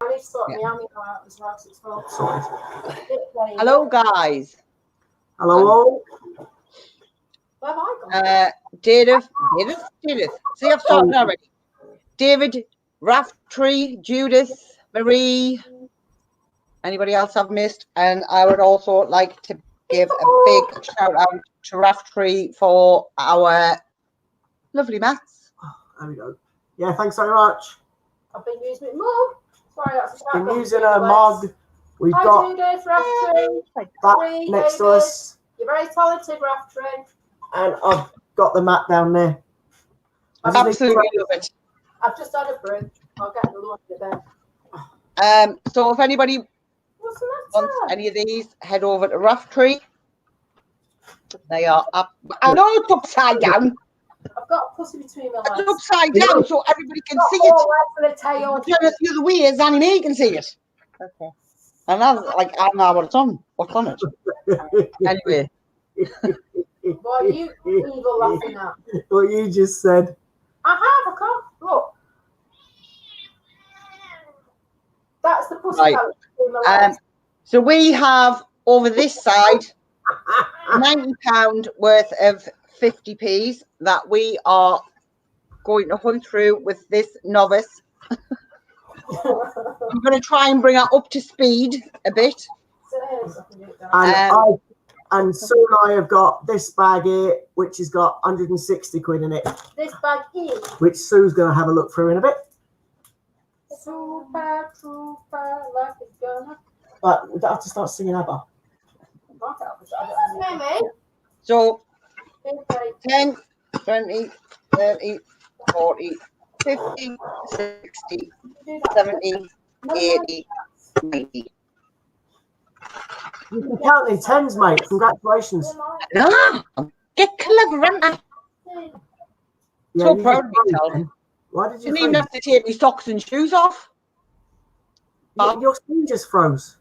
I need to sort my army out as well. It's Sorry. Hello, guys. Hello, all. Where have I gone? David. See, I've started already. David, Raftree, Judith, Marie. Anybody else I've missed? And I would also like to give a big shout out to Raftree for our lovely mats. There we go. Yeah, thanks very much. I've been using it more. Sorry, that's Been using a mug. We've got Judith, Raftree. that next to us. You're very talented, Raftree. And I've got the mat down there. Absolutely love it. I've just had a brew. I'll get another one in the bed. So if anybody wants any of these, head over to Raftree. They are up. I know it's upside down. I've got a pussy between my legs. It's upside down so everybody can see it. For the tail. Turn it the other way, as Annie Mae can see it. Okay. And that's like, I don't know what it's on. What's on it? Anyway. What are you evil laughing at? What you just said. I can't. Look. That's the pussy Right. between my legs. So we have over this side £90 worth of 50p's that we are going to hunt through with this novice. I'm going to try and bring her up to speed a bit. And Sue and I have got this bag here, which has got 160 quid in it. This bag here. Which Sue's going to have a look through in a bit. Super, life is gonna. But we don't have to start singing ABBA. So 10, 20, 30, 40, 50, 60, 70, 80, 90. You can count in tens, mate. Congratulations. No, get clever, aren't I? Yeah, So proud of myself. Why did you Didn't even have to take my socks and shoes off. Your screen just froze.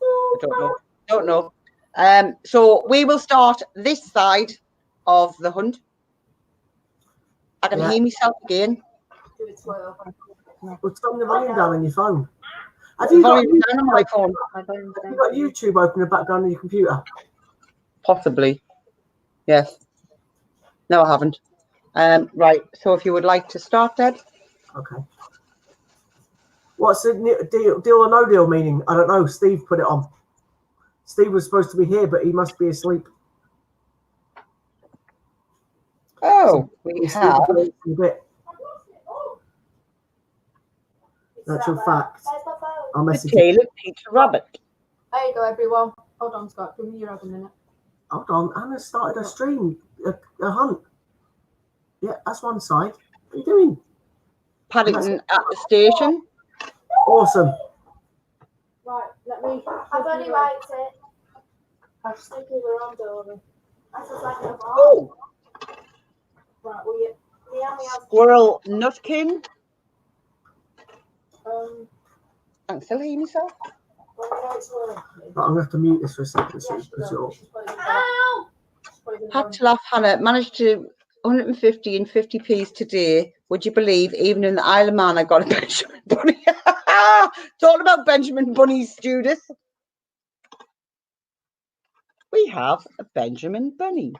I don't know. So we will start this side of the hunt. I can hear myself again. Well, turn the volume down on your phone. Have The you got volume down on my phone. YouTube open in the background of your computer? Possibly. Yes. No, I haven't. Right. So if you would like to start, Deb. Okay. What's the deal or no deal meaning? I don't know. Steve put it on. Steve was supposed to be here, but he must be asleep. Oh, we have. Actual fact. I'll message Tail of Peter Rabbit. There you go, everyone. Hold on, Scott. Give me your other minute. Hold on. Anna started a stream, a hunt. Yeah, that's one side. What are you doing? Paddington at the station. Awesome. Right, let me. I've only wiped it. I've stick it around over. That's just like a Oh. Right, will you? Squirrel Nutkin. I can still hear myself. I'm going to have to mute this for a second. Had to laugh, Hannah. Managed to 150 and 50p's today. Would you believe, even in the Isle of Man, I got a Benjamin Bunny. Talking about Benjamin Bunnies, Judith. We have a Benjamin Bunny.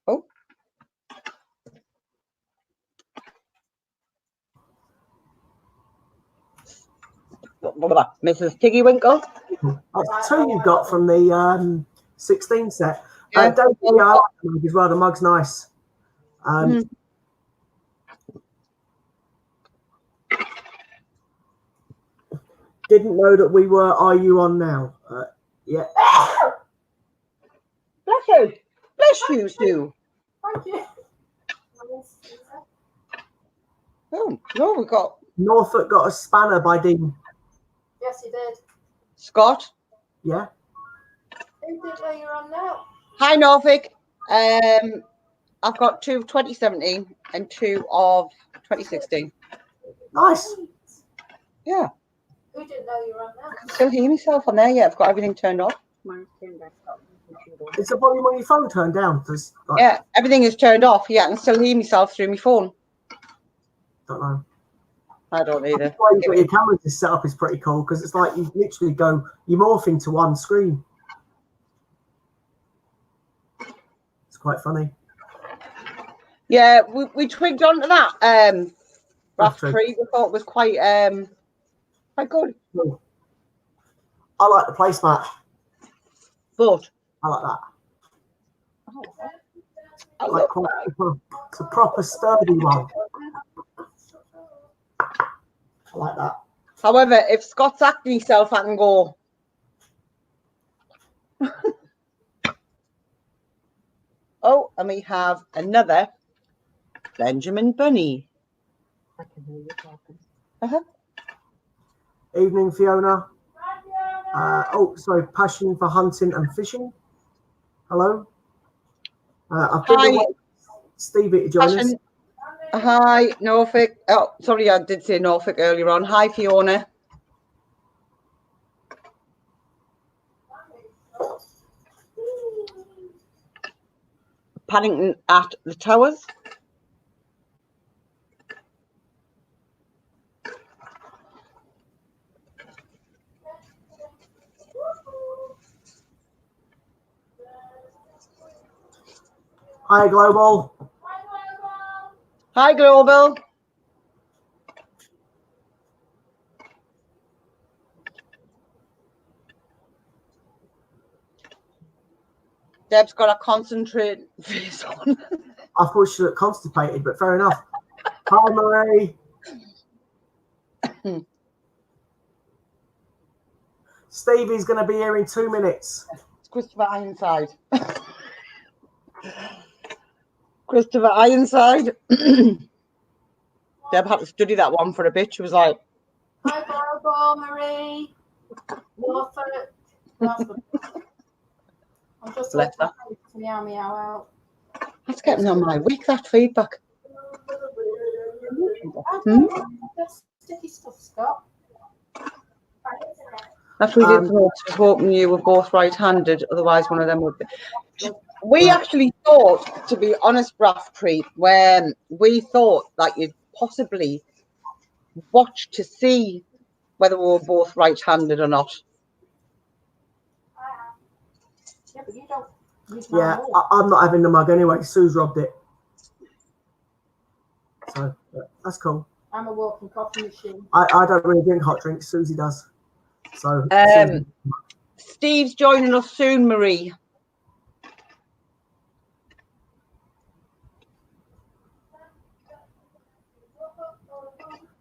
Oh. Mrs. Tiggy Winkle. That's two you got from the 16 set. Yeah. Don't be as well. The mug's nice. Didn't know that we were. Are you on now? Yeah. Bless you. Bless you, Sue. Thank you. Oh, no, we got. Norfolk got a spanner by Dean. Yes, he did. Scott. Yeah. Who did know you're on now? Hi, Norfolk. I've got two of 2017 and two of 2016. Nice. Yeah. Who didn't didn't know you were on there. I can still hear myself on there. Yeah, I've got everything turned off. Is the volume on your phone turned down? Like, Yeah, everything is turned off. Yeah, I can still hear myself through my phone. Don't know. I don't either. The way you've got your camera just set up is pretty cool because it's like you literally you morph into one screen. It's quite funny. Yeah, we twigged onto that raft Tree. tree. We thought it was quite good. Cool. I like the placemat. But I like that. I Like it's a proper sturdy one. I like that. however, if Scott's acting himself, I can go. Oh, and we have another Benjamin Bunny. I can hear you talking. Evening, Fiona. Sorry, passion for hunting and fishing. Hello. I've been Stevie to join us. Hi, Norfolk. Oh, sorry, I did say Norfolk earlier on. Hi, Fiona. Paddington at the Towers. Hi, Global. Hi, Global. Deb's got a concentrated face on. I thought she looked constipated, but fair enough. Hi, Marie. Stevie's going to be here in 2 minutes. It's Christopher Ironside. Christopher Ironside. Deb had to study that one for a bit. She was like, Hi, Global, Marie. Norfolk. I'm just Bless her. meow out. that's getting on my week, that feedback. That's sticky stuff, Scott. After we did was hoping you were both right-handed, otherwise one of them would be. We actually thought, to be honest, Rafttree, when we thought that you'd possibly watch to see whether we were both right-handed or not. Yeah, but you don't use Yeah, I'm not having the mug anyway. Sue's robbed it. So, that's cool. I'm a walking coffee machine. I don't really drink hot drinks. Susie does. So, Steve's joining us soon, Marie.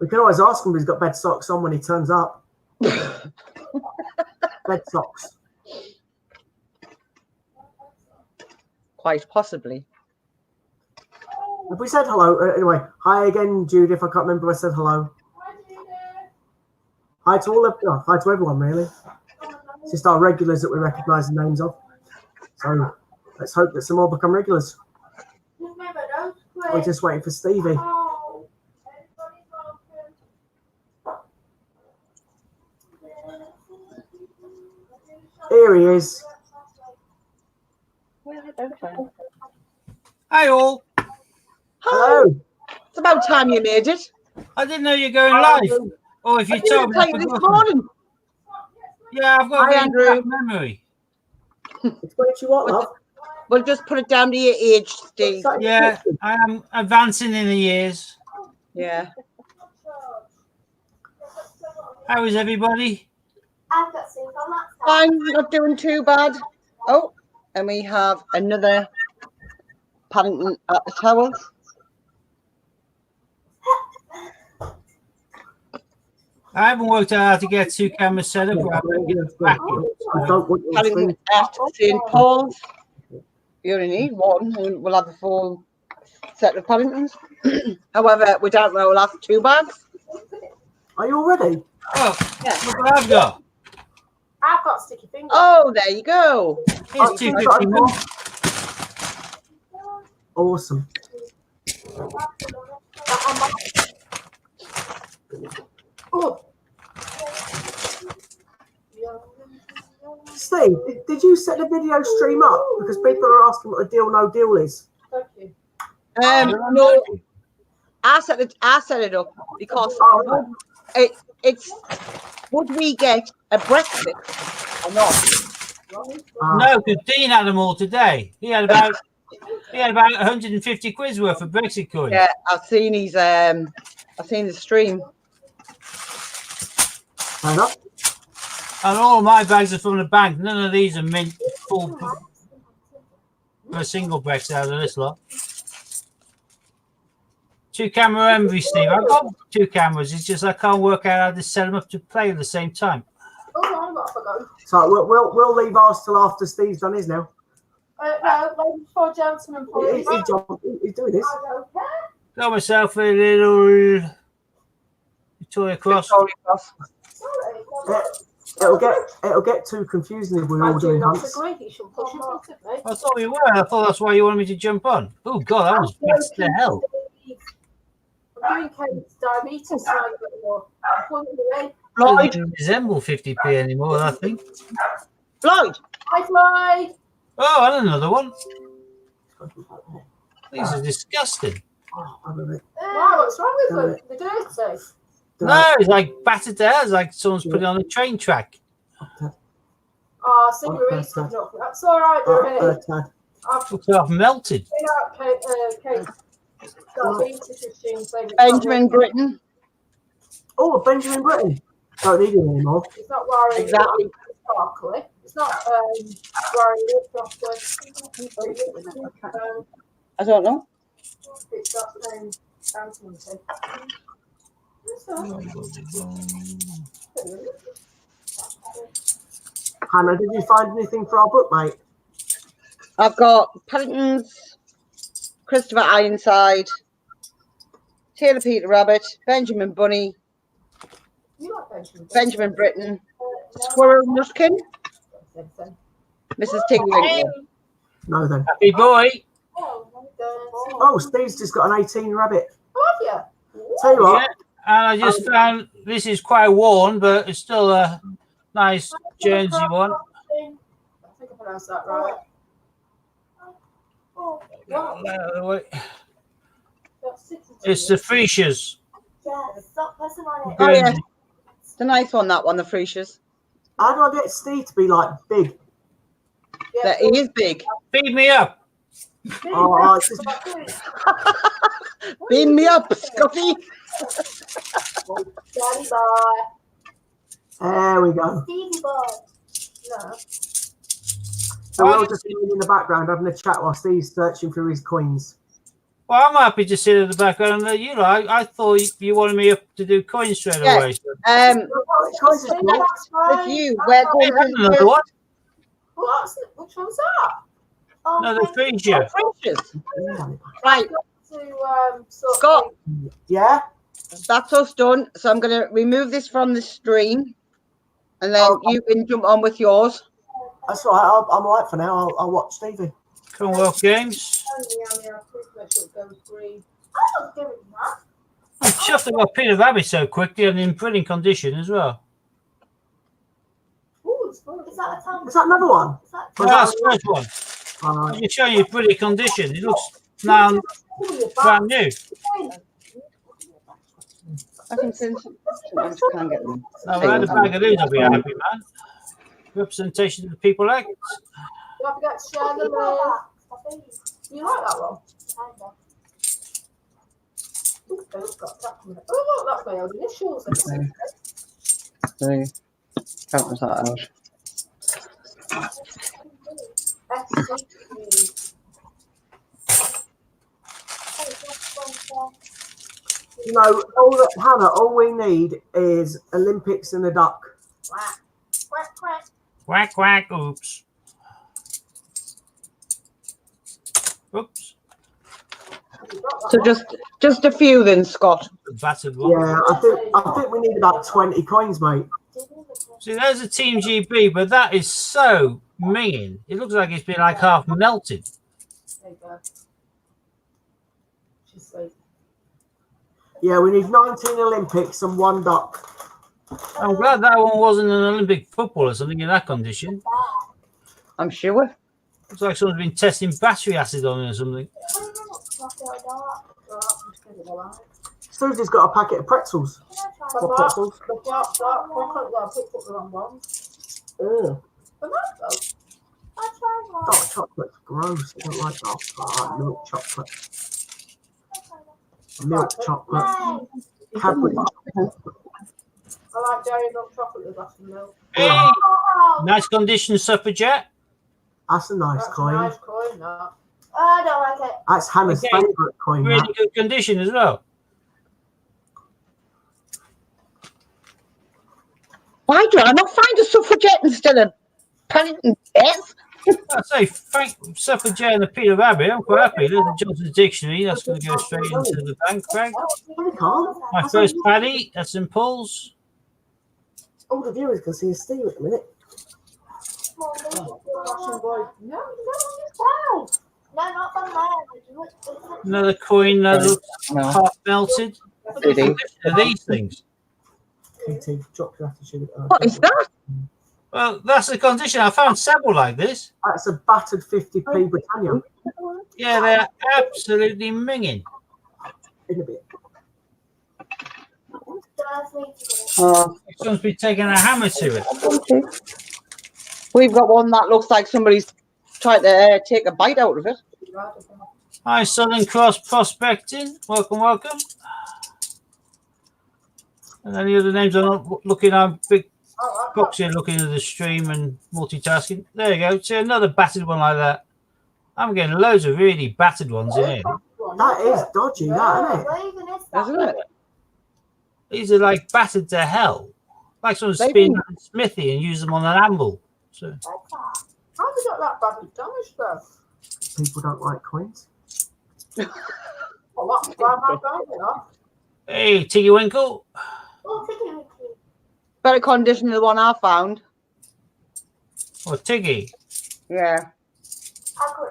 we can always ask him if he's got bed socks on when he turns up. Bed socks. Quite possibly. Have we said hello? Anyway, hi again, Judith. I can't remember if I said hello. Hi to all of hi to everyone, really. It's just our regulars that we recognise the names of. So let's hope that some more become regulars. We're just waiting for Stevie. Here he is. Hi all. Hello. It's about time you made it. I didn't know you're going live. Oh, if you told me, this morning. Yeah, I've got Hi, a really bad memory. It's what you want, love. We'll just put it down to your age, Steve. Yeah, I am advancing in the years. Yeah. How is everybody? I've got sleep on that side. Fine, not doing too bad. Oh, and we have another Paddington at the Towers. I haven't worked out how to get 2 cameras set up. Paddington at St. Paul's. You only need one, and we'll have a full set of Paddingtons. However, we don't know, we'll have 2 bags. Are you all ready? Oh, yeah. Look what I've got. I've got sticky fingers. Oh, there you go. Here's 250. Awesome. Oh. Steve, did you set the video stream up? Because people are asking what a deal no deal is. Thank you. No, I set it up because it's would we get a Brexit or not? No, because Dean had them all today. He had about 150 quid's worth of Brexit coins. Yeah, I've seen his I've seen the stream. Fair enough. And all of my bags are from the bank. None of these are mint full for a single Brexit out of this lot. 2 camera envy, Steve. I've got 2 cameras. It's just I can't work out how to set them up to play at the same time. So we'll leave ours till after Steve's done his now. No, before gentlemen, please. He's doing this. Got myself a little Victoria Cross. It'll get too confusing if we're all doing hunts. I thought you were. I thought that's why you wanted me to jump on. Oh God, that was fast to hell. I'm doing Kate's diabetes anymore. Floyd doesn't resemble 50p anymore, I think. Floyd. Hi, Floyd. Oh, and another one. These are disgusting. Oh, I love it. Wow, what's wrong with them? They're dirty. No, it's like battered to hell. It's like someone's put it on a train track. Oh, cigarettes. That's all right, Doreen. Looks like melted. Kate's diabetes machine. Benjamin Britten. Oh, Benjamin Britten. Don't need him anymore. It's not wiring Exactly. properly. It's not wiring it properly. I don't know. It's that bouncing thing. Hannah, did you find anything for our book, mate? I've got Paddington's, Christopher Ironside, Taylor Peter Rabbit, Benjamin Bunny, You like Benjamin? Benjamin Britten, Squirrel Nutkin, Mrs. Tingling. No, then. Happy boy. Oh, Steve's just got an 18 rabbit. Oh, have you? Tell you what. Yeah, and I just found this is quite worn, but it's still a nice Jersey one. I think I pronounced that right. It's the Freesias. Stop pressing on it. Oh, yeah. It's a nice one, that one, the Freesias. How do I get Steve to be like big? That he is big. Feed me up. Oh, it's just, Beam me up, Scotty. Daddy boy. there we go. Stevie boy. No. So we're all just sitting in the background having a chat while Steve's searching through his coins. Well, I'm happy to sit at the background and let you know. I thought you wanted me up to do coins straight Yeah. away. So. Coins is cool. With you, we're going Another to one? Which one's that? Oh, No, the Freesia. Freesias. Right, to Scott, Yeah? that's us done. So I'm going to remove this from the stream, and then you can jump on with yours. That's all right. I'm all right for now. I'll watch Stevie. Commonwealth Games. I'm chuffed I got Peter Rabbit so quickly and in brilliant condition as well. Is that a time? Is that another one? Well, that's the first one. I'm just showing you brilliant condition. It looks now brand new. I can send some. I just can't get them. Now, if I had a bag of these, I'd be happy, man. Representation of the people act. Don't forget to share the link. You like that one? Oh, look, that's my own initials. Count that out. No, Hannah, all we need is Olympics and a duck. Quack, quack, quack. Quack, quack, oops. Oops. So just a few then, Scott. The battered one. Yeah, I think we need about 20 coins, mate. See, there's a Team GB, but that is so mean. It looks like it's been like half melted. There you go. She's sweet. Yeah, we need 19 Olympics and 1 duck. I'm glad that one wasn't an Olympic football or something in that condition. I'm sure. Looks like someone's been testing battery acid on it or something. Susie's got a packet of pretzels. What pretzels? Ugh. Dark chocolate's gross. I don't like dark chocolate. Milk chocolate. Milk chocolate. Cadbury chocolate. I like dairy milk chocolate with lots of milk. Hey, nice condition suffragette. That's a nice That's coin. a nice coin, that. I don't like it. That's Hannah's Okay. favourite coin. Really That. good condition as well. Why do I not find a suffragette instead of Pennington Bess? I say thank suffragette and the Peter Rabbit. I'm quite happy. There's the Johnson's Dictionary. That's going to go straight into the bank, Craig. You can't. My That's first like- paddy. That's in Paul's. All the viewers can see a Steve at the minute. No, no, not from there. Another coin that looks No. half melted. What Did he? are these things? PT, drop your attitude. What is that? Well, that's the condition. I found several like this. That's a battered 50p Britannia. Yeah, they're absolutely minging. In a bit. Oh, Someone's been taking a hammer to it. we've got one that looks like somebody's tried to take a bite out of it. Hi, Southern Cross Prospecting. Welcome, welcome. And any other names? I'm not looking. I'm big box here looking at the stream and multitasking. There you go. See another battered one like that. I'm getting loads of really battered ones in here. That is dodgy, that, isn't it? Isn't it? These are like battered to hell. Like someone Maybe. spin a smithy and use them on an anvil. So How have you got that badly damaged though? People don't like coins. Well, that's why I'm going off. hey, Tiggy Winkle. Better condition than the one I found. Or Tiggy. Yeah.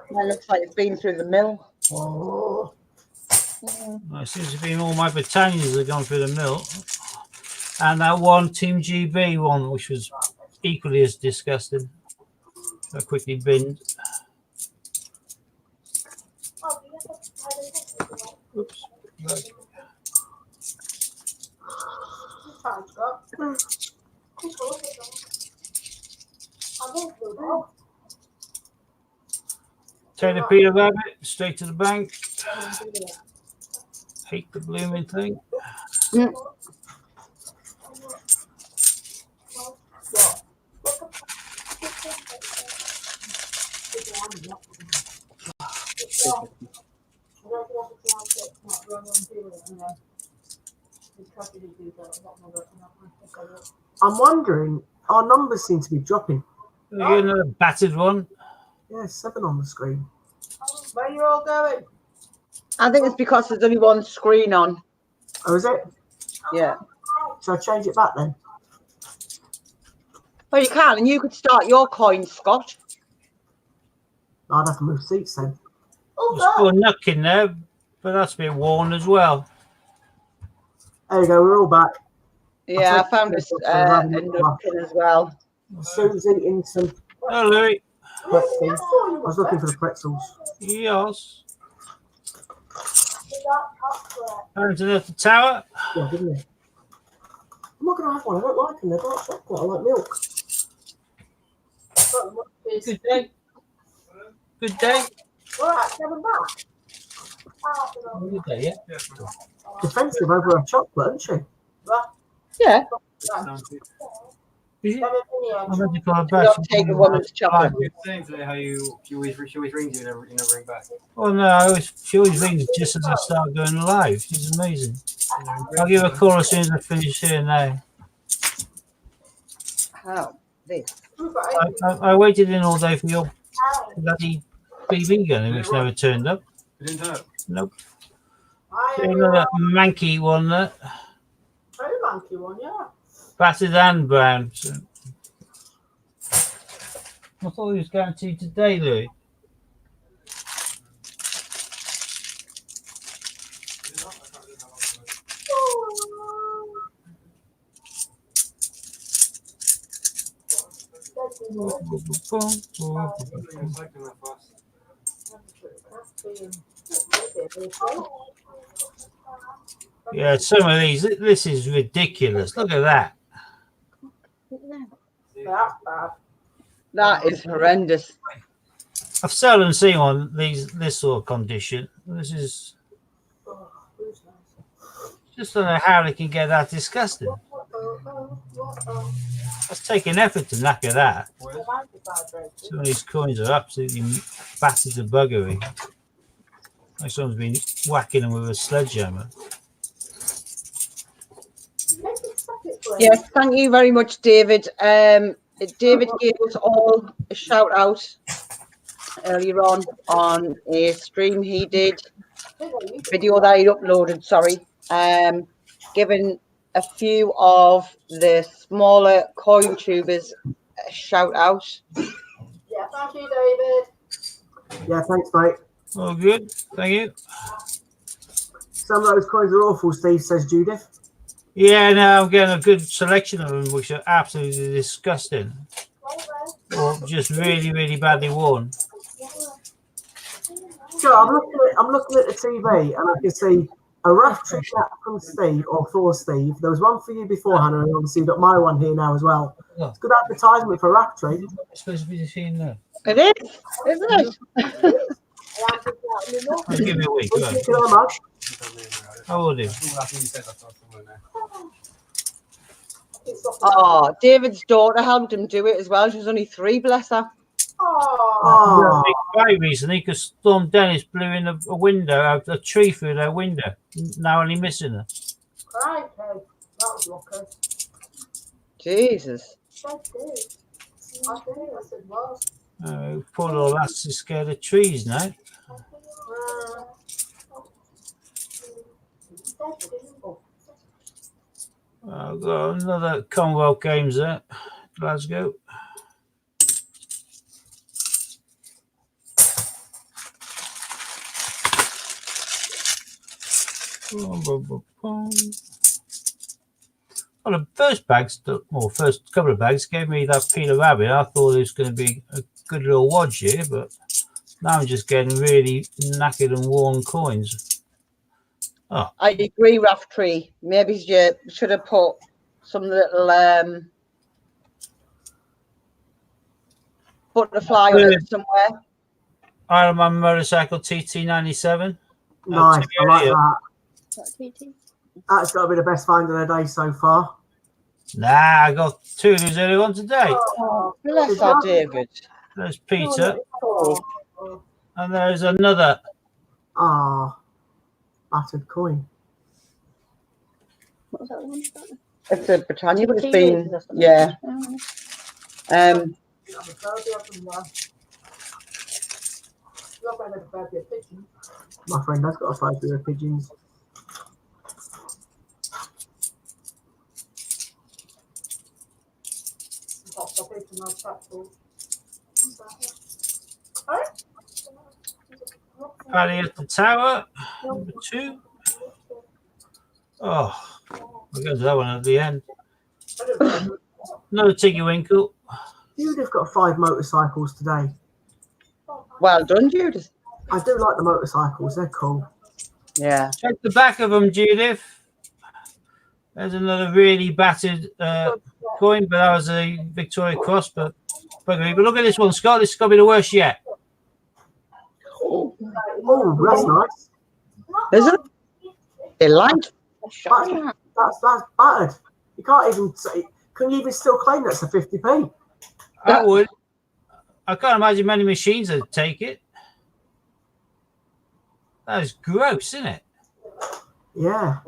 That looks like it's been through the mill. Oh. Well, it seems to be all my Britannias have gone through the mill. And that one Team GB one, which was equally as disgusting. I quickly binned. Oops. Right. Take the Peter Rabbit straight to the bank. Hate the blooming thing. I'm wondering, our numbers seem to be dropping. You get another battered one. Yeah, 7 on the screen. Where you all going? I think it's because there's only one screen on. Oh, is it? Yeah. Shall I change it back then? Well, you can, and you could start your coin, Scott. I'd have to move seats then. There's still a nuck in there, but that's been worn as well. There you go, we're all back. Yeah, I found this a napkin as well. Sue's eating some Hello, Louis. pretzels. I was looking for the pretzels. Yes. Going to the tower. Yeah, didn't he? I'm not going to have one. I don't like them. They're dark chocolate. I like milk. Good day. Good day. All right, coming back. Good day, yeah. Defensive over a chocolate, isn't she? Yeah, Is it? I'm Yeah. ready for a not bash. take a woman's chocolate. You're saying today how she always rings you and you never ring back. Oh no, she always rings just as I start going live. She's amazing. I'll give her a call as soon as I finish here now. How? This. I waited in all day for your bloody BB gun, which never turned up. It didn't turn up. Nope. Another manky one there. Very monkey one, yeah. Battered and brown. So. I thought he was guaranteed today, Louis. Yeah, some of these. This is ridiculous. Look at that. That's bad. That is horrendous. I've seldom seen one this sort of condition. This is Oh, who's nice? just don't know how they can get that disgusting. That's taking effort to knacker that. Some of these coins are absolutely battered to buggery. Like someone's been whacking them with a sledgehammer. Yes, thank you very much, David. David gave us all a shout out earlier on a stream he did, video that he uploaded, sorry, giving a few of the smaller coin tubers a shout out. Yeah, thank you, David. Yeah, thanks, mate. Oh, good. Thank you. Some of those coins are awful, Steve, says Judith. Yeah, no, I'm getting a good selection of them, which are absolutely disgusting. Or just really, really badly worn. So I'm looking at the TV and I can see a rough tree chat from Steve or for Steve. There was one for you before, Hannah, and obviously you've got my one here now as well. It's good advertisement for rough tree. It's supposed to be seen there. It is, isn't it? Give me a week. Thank you very much. I will do. Oh, David's daughter helped him do it as well. She was only 3, bless her. Oh, Very recently, because Storm Dennis blew in a window, a tree through their window. Now only missing her. Right, that was lucky. Jesus. I think I said was. Poor little lass is scared of trees now. I've got another Commonwealth Games there. Glasgow. Well, the first bags, or first couple of bags, gave me that Peter Rabbit. I thought it was going to be a good little watch here, but now I'm just getting really knackered and worn coins. Oh. I agree, Rough Tree. Maybe you should have put some little butterfly on it somewhere. Iron Man motorcycle TT97. nice. I like that. That's got to be the best find of the day so far. Nah, I got 2 of these earlier on today. Oh, bless her, David. There's Peter. And there's another. Ah, battered coin. What was that one? It's a Britannia, but it's been, yeah. My friend has got a phobia of pigeons. Paddy at the Tower, number 2. Oh, we'll get to that one at the end. Another Tiggy Winkle. You'd have got 5 motorcycles today. Well done, Judith. I do like the motorcycles, they're cool. Yeah. Check the back of them, Judith. There's another really battered coin, but that was a Victoria Cross. But look at this one, Scott. This is going to be the worst yet. Oh, that's nice. Isn't it? They like. That's battered. You can't even say. Can you even still claim that's a 50p? I would. I can't imagine many machines that take it. That is gross, isn't it? Yeah.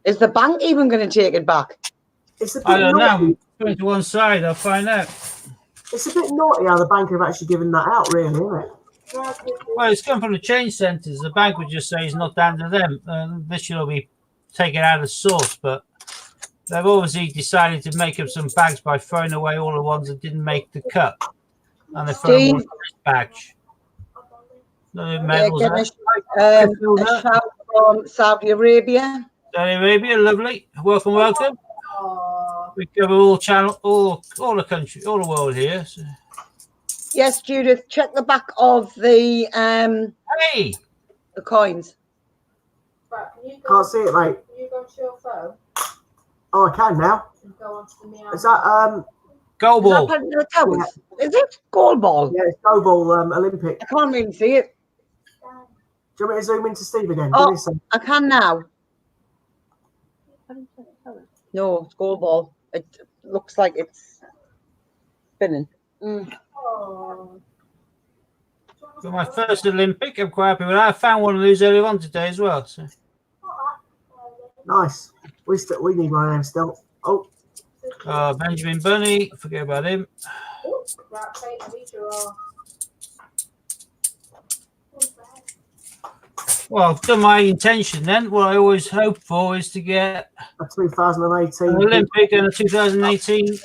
Is the bank even going to take it back? It's a bit I don't naughty. know. Put it to one side. I'll find out. It's a bit naughty how the bank have actually given that out, really, isn't it? Well, it's come from the change centres. The bank would just say it's not down to them. This should all be taken out of source, but they've obviously decided to make up some bags by throwing away all the ones that didn't make the cut. And they're throwing all the badge. No medals. A shout from Saudi Arabia. Saudi Arabia, lovely. Welcome, welcome. We cover all channel, all the country, all the world here. So. Yes, Judith, check the back of the Hey, the coins. Right, can you go, Can't see it, mate. Can you go to your phone Oh, I can now. and go onto the meow? Is that goal Is that ball. part of the towers? Is it goal ball? Yeah, it's Go Ball Olympic. I can't really see it. Do you want me to zoom into Steve again? Oh. Give me a second. I can now. No, it's goal ball. It looks like it's spinning. Oh. For my first Olympic, I'm quite happy with that. I found one of these earlier on today as well. So. Nice. We need one of them still. Oh, Benjamin Bunny, forget about him. Right, Kate, I need your Well, I've done my intention then. What I always hope for is to get a 2018. an Olympic and a 2018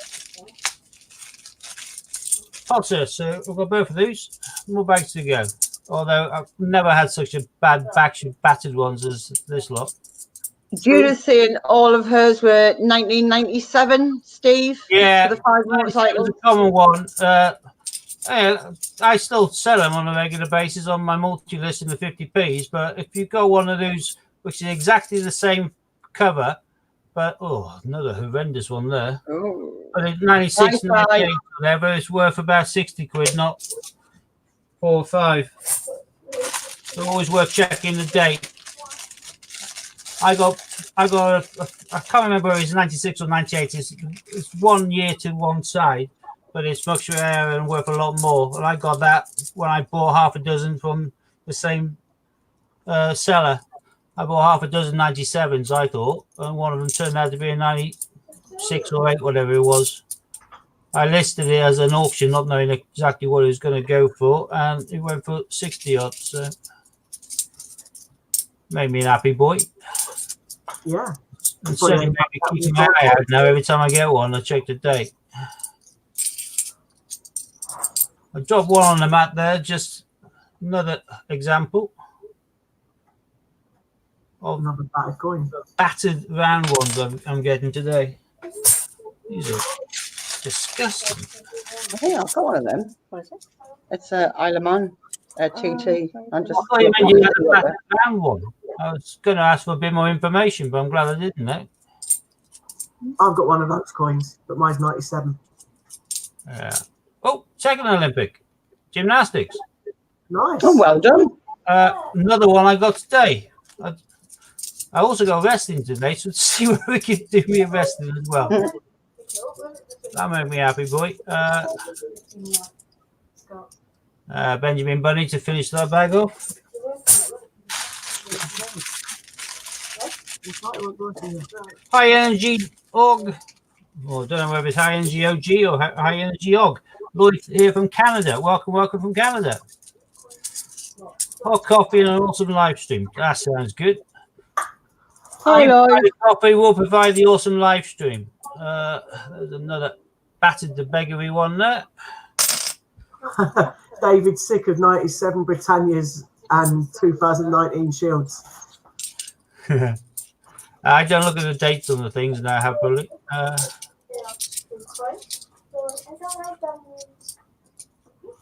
Potter. So we've got both of these. More bags to go. Although I've never had such a bad batch of battered ones as this lot. Judith saying all of hers were 1997, Steve. Yeah, For the 5 it was motorcycles. a common one. I still sell them on a regular basis on my multi-list in the 50p's. But if you got one of those, which is exactly the same cover, but another horrendous one there. Oh. But it's 96, Nice, 98, whatever. It's worth about 60 quid, not 4 or 5. So always worth checking the date. I got I can't remember if it's 96 or 98. It's 1 year to one side, but it's much rarer and worth a lot more. And I got that when I bought half a dozen from the same seller. I bought half a dozen 97s, I thought, and one of them turned out to be a 96 or 8, whatever it was. I listed it as an auction, not knowing exactly what it was going to go for, and it went for 60 odd. So made me an happy boy. Yeah. And certainly made me keep my eye out now. Every time I get one, I check the date. I dropped one on the mat there, just another example of Another battered coin. battered round ones I'm getting today. These are disgusting. I think I've got one of them. What is it? It's a Isle of Man TT. I'm just. I thought you meant you had a battered round one. I was going to ask for a bit more information, but I'm glad I didn't. I've got one of those coins, but mine's 97. Yeah. Oh, second Olympic. Gymnastics. Nice. Oh, well done. Another one I got today. I also got wrestling today, so let's see what we can do with wrestling as well. That made me happy, boy. Benjamin Bunny to finish that bag off. High Energy Og. Oh, I don't know whether it's High Energy OG or High Energy Og. Lloyd here from Canada. Welcome from Canada. Hot coffee and an awesome live stream. That sounds good. Hi, Lloyd. Coffee will provide the awesome live stream. There's another battered the beggary one there. David sick of 97 Britannias and 2019 Shields. I don't look at the dates on the things now happily.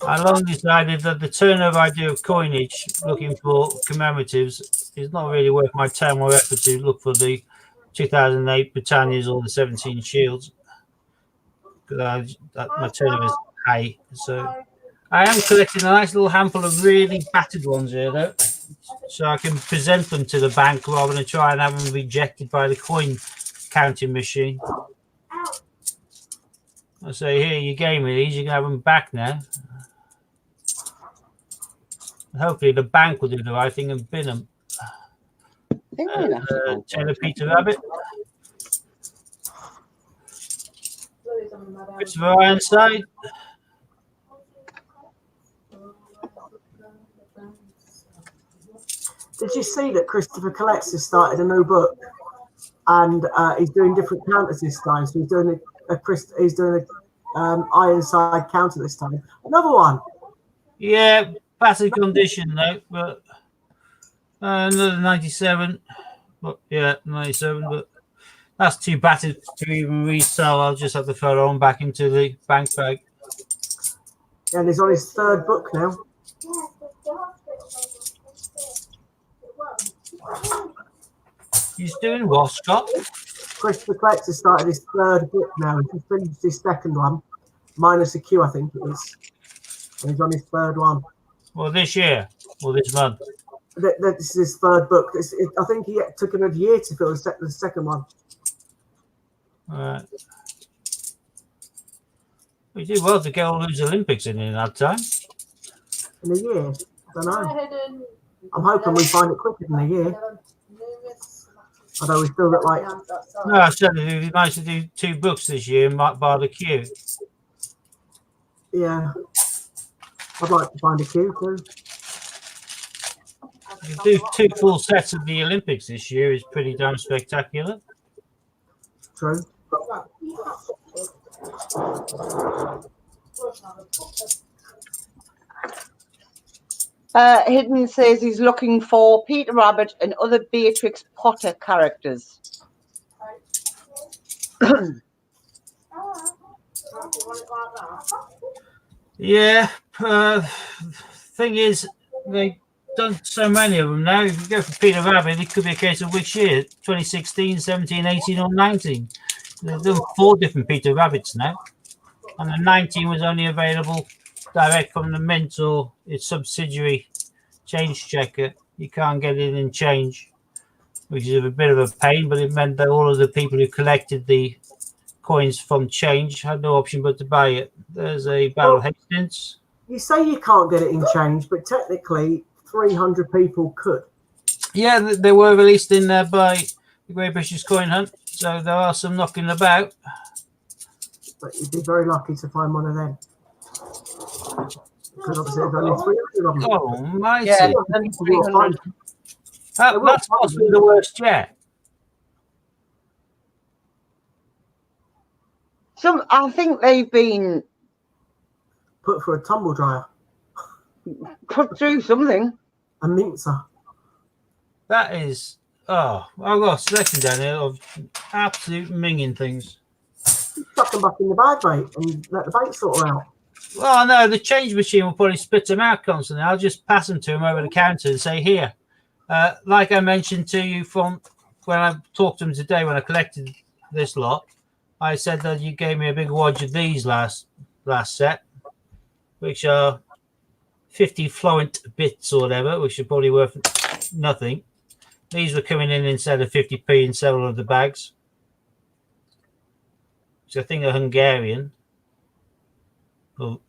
I long decided that the turnover I do of coinage looking for commemoratives is not really worth my time or effort to look for the 2008 Britannias or the 17 Shields. Because my turnover is high. So I am collecting a nice little handful of really battered ones here, though, so I can present them to the bank rather than try and have them rejected by the coin counting machine. I say, here, you gave me these, you can have them back now. Hopefully the bank will do the right thing and bin them. Taylor Peter Rabbit. Christopher Ironside. Did you see that Christopher Collects has started a new book, and he's doing different counters this time? So he's doing a Ironside counter this time. Another one. Yeah, battered condition though, but another 97. But yeah, 97. But That's too battered to even resell. I'll just have to throw it on back into the bank bag. And he's on his third book now. He's doing what, Scott? Christopher Collector started his third book now. He finished his second one, minus a Q, I think it is. And he's on his third one. Well, this year or this month? This is his third book. I think he took him a year to fill the second one. We did well to get all those Olympics in that time. In a year? I don't know. I'm hoping we find it quicker than a year. Although we still got like... No, I said it'd be nice to do 2 books this year and might bar the queue. Yeah. I'd like to find a queue too. You do 2 full sets of the Olympics this year is pretty damn spectacular. True. Hidden says he's looking for Peter Rabbit and other Beatrix Potter characters. Yeah. Thing is, they've done so many of them now. If you go for Peter Rabbit, it could be a case of which year? 2016, 17, 18 or 19. They've done 4 different Peter Rabbits now. And the 19 was only available direct from the mint or its subsidiary change checker. You can't get it in change, which is a bit of a pain, but it meant that all of the people who collected the coins from change had no option but to buy it. There's a Battle Hastings. You say you can't get it in change, but technically 300 people could. Yeah, they were released in there by the Great British Coin Hunt, so there are some knocking about. But you'd be very lucky to find one of them. Because obviously there's only 300 of them. Oh, mighty. Yeah, That's possibly the worst yet. I think they've been Put for a tumble dryer. put through something. A mincer. That is, I've got a selection down here of absolute minging things. Chuck them back in the bag, mate, and let the bank sort them out. Well, no, the change machine will probably spit them out constantly. I'll just pass them to him over the counter and say, here. Like I mentioned to you from when I talked to him today when I collected this lot, I said that you gave me a big wad of these last set, which are 50 Florent bits or whatever, which are probably worth nothing. These were coming in instead of 50p in several of the bags. So I think are Hungarian. Oh.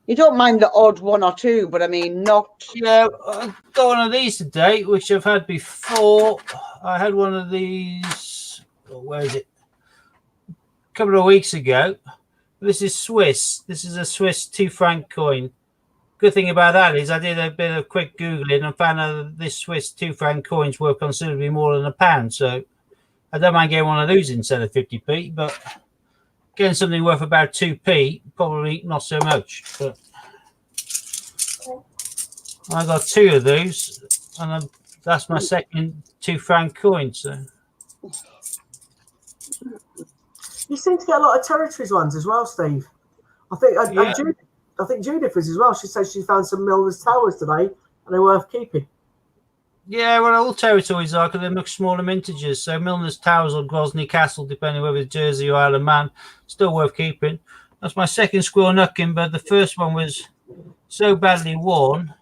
You don't mind the odd 1 or 2, but I mean, not. Yeah, I got one of these today, which I've had before. I had one of these. Where is it? A couple of weeks ago. This is Swiss. This is a Swiss 2 franc coin. Good thing about that is I did a bit of quick Googling and found out that this Swiss 2 franc coins were considerably more than £1. So I don't mind getting one of those instead of 50p, but getting something worth about 2p, probably not so much. But I got 2 of those, and that's my second 2 franc coin. So you seem to get a lot of territories ones as well, Steve. I think Judith is as well. She says she found some Milner's Towers today, and they're worth keeping. Yeah, well, all territories are because they're much smaller mintages. So Milner's Towers or Grozny Castle, depending whether it's Jersey or Isle of Man, still worth keeping. That's my second squirrel nucking, but the first one was so badly worn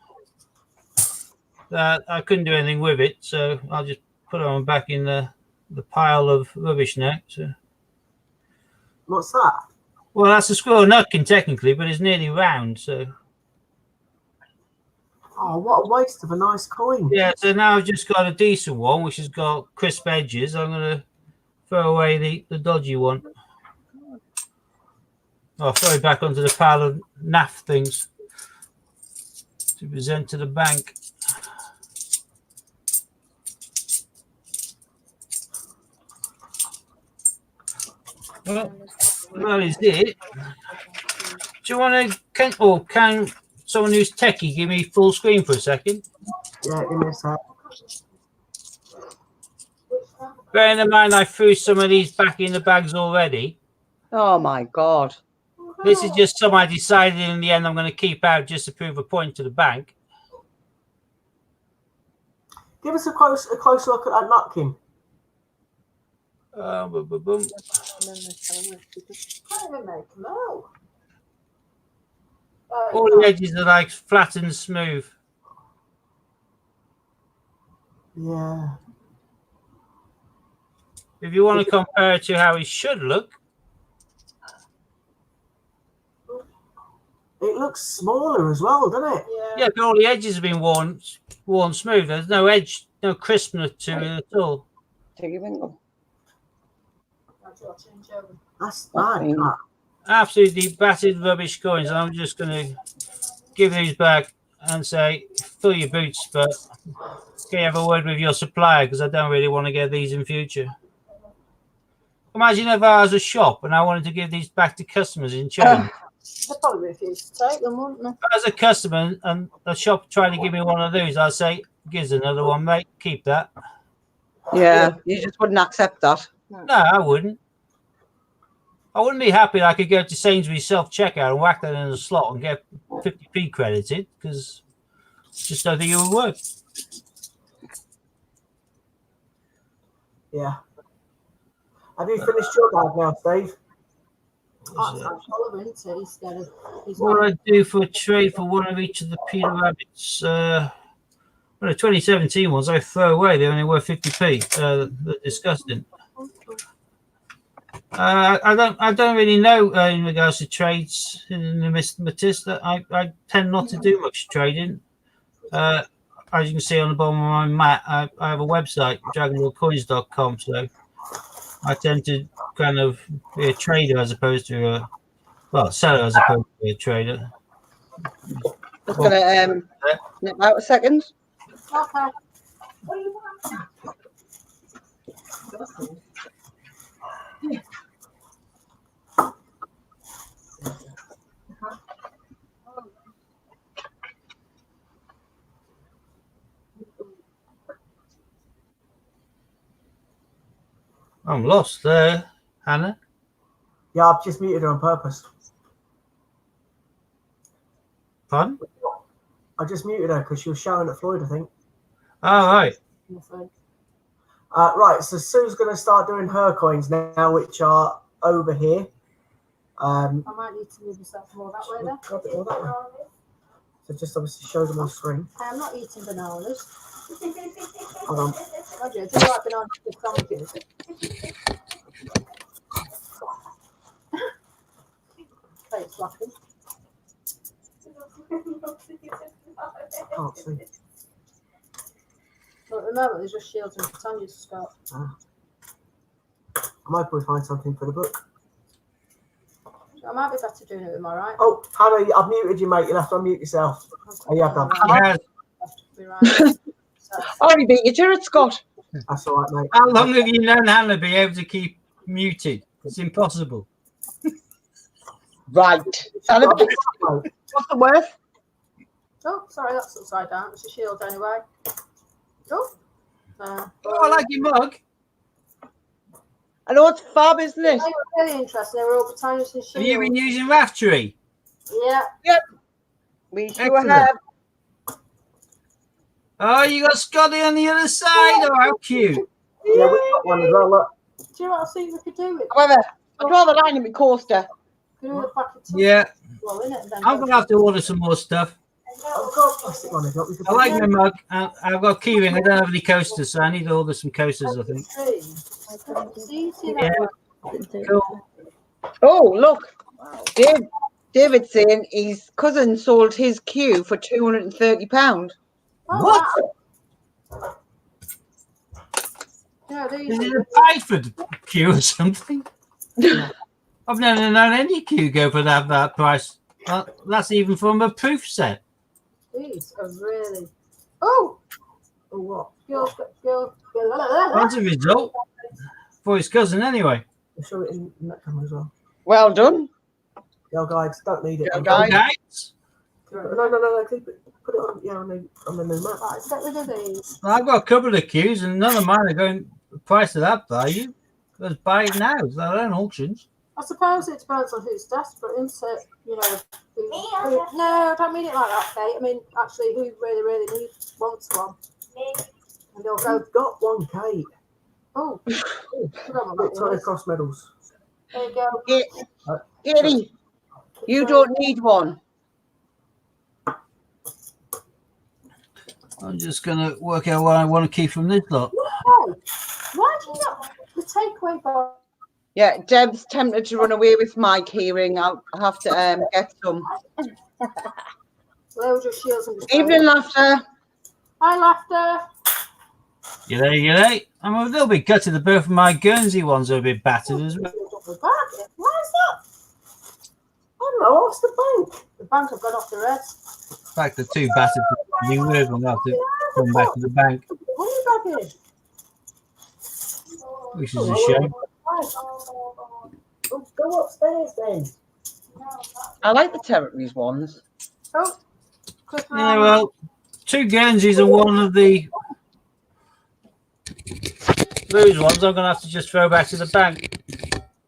that I couldn't do anything with it. So I'll just put it on back in the pile of rubbish now. So. What's that? Well, that's a squirrel nucking technically, but it's nearly round. So. Oh, what a waste of a nice coin. Yeah, so now I've just got a decent one, which has got crisp edges. I'm going to throw away the dodgy one. I'll throw it back onto the pile of naff things to present to the bank. Well, that is it. Do you want to, can someone who's techie give me full screen for a second? Yeah, give me a sec. Bearing in mind I threw some of these back in the bags already. Oh my God. This is just some I decided in the end I'm going to keep out just to prove a point to the bank. Give us a close look at that napkin. Boom, boom, boom. Can't even make them out. All the edges are like flat and smooth. Yeah. If you want to compare it to how it should look, It looks smaller as well, doesn't it? yeah, but all the edges have been worn smooth. There's no edge, no crispness to it at all. Take your finger. That's bad. Mm. Absolutely battered rubbish coins. I'm just going to give these back and say, fill your boots, but can you have a word with your supplier because I don't really want to get these in future. Imagine if I was a shop and I wanted to give these back to customers in China. They'll probably refuse to take them, wouldn't they? If I was a customer and the shop tried to give me one of those, I'd say, "Gives another one, mate. Keep that." Yeah, you just wouldn't accept that. No, I wouldn't. I wouldn't be happy I could go to Sainsbury's self-checkout and whack that in a slot and get 50p credited because just don't think it would work. Yeah. Have you finished your bag now, Steve? Oliver, isn't he? He's What do I do for a trade for one of each of the Peter Rabbits? Well, the 2017 ones I throw away. They only worth 50p. They're disgusting. I don't really know in regards to trades in the Matista. I tend not to do much trading. As you can see on the bottom of my mat, I have a website, dragonlordcoins.com. So I tend to kind of be a trader as opposed to a seller as opposed to a trader. Just gonna nip out a second. okay. I'm lost there, Hannah. Yeah, I've just muted her on purpose. Pardon? I just muted her because she was shouting at Floyd, I think. Oh, right. Right, so Sue's going to start doing her coins now, which are over here. I might need to move myself more that way then. Grab it all that way. So just obviously show them on screen. I am not eating bananas. Hold on. I do like bananas with sandwiches. It's laughing. Can't see. But at the moment, there's just shields and Britannias, Scott. I might probably find something for the book. I might be better doing it with my right. Oh, Hannah, I've muted you, mate. You'll have to unmute yourself. Oh, you have done. Already beat you to it, Scott. That's all right, mate. How long have you known Hannah be able to keep muted? It's impossible. Right. What's the worth? Oh, sorry, that's upside down. It's a shield anyway. Oh, Oh, I like your mug. I know it's fab, isn't it? they were really interesting. They were all Britannias and shields. Have you been using Raftery? Yeah. Yep. We sure Excellent. have. Oh, you got Scotty on the other side. Oh, how cute. Yeah, we've got one as well. Look. Do you know what I think we could do with it? However, I'd rather line in my coaster. Could do a packet of Yeah. well, in it, and then I'm going to have to order some more stuff. I've got a plastic one. We could I like my mug. I've got keyring. I don't have any coasters, so I need to order some coasters, I think. See Yeah. that? Cool. Oh, look. David's saying his cousin sold his queue for £230. Oh, What? wow. Yeah, these Is it a Payford queue or something? I've never known any queue go for that price. That's even from a proof set. are really. Oh! Oh, what? Go. That's a result for his cousin, anyway. I'll show it in that camera as well. Well done. Yo, guys, don't need it. Yo, guys. Guys, No. Keep it. Put it on. Yeah, on the new map. Right, let's get rid of these. I've got a couple of queues, and none of mine are going the price of that value. Let's buy it now. It's their own auctions. I suppose it depends on who's desperate, isn't it? You know. No, I don't mean it like that, Kate. I mean, actually, who really wants one. And they'll go, I've got one, Kate. oh, Victoria Cross medals. there you go. Katie, you don't need one. I'm just going to work out what I want to keep from this lot. Why? Why do you not? The takeaway bar. Yeah, Deb's tempted to run away with my keyring. I'll have to get some. Well, just shields and Evening, Laughter. Hi, Laughter. G'day. I'm a little bit gutted. The both of my Guernsey ones are a bit battered as well. Why is that? I don't know. What's the bank? The bank have gone off the rest. In fact, the two battered new word will have to come back to the bank, What are you back in? which is a shame. Oh, go upstairs then. I like the Territories ones. Oh, Yeah, well, two Guernseys and one of the blues ones I'm going to have to just throw back to the bank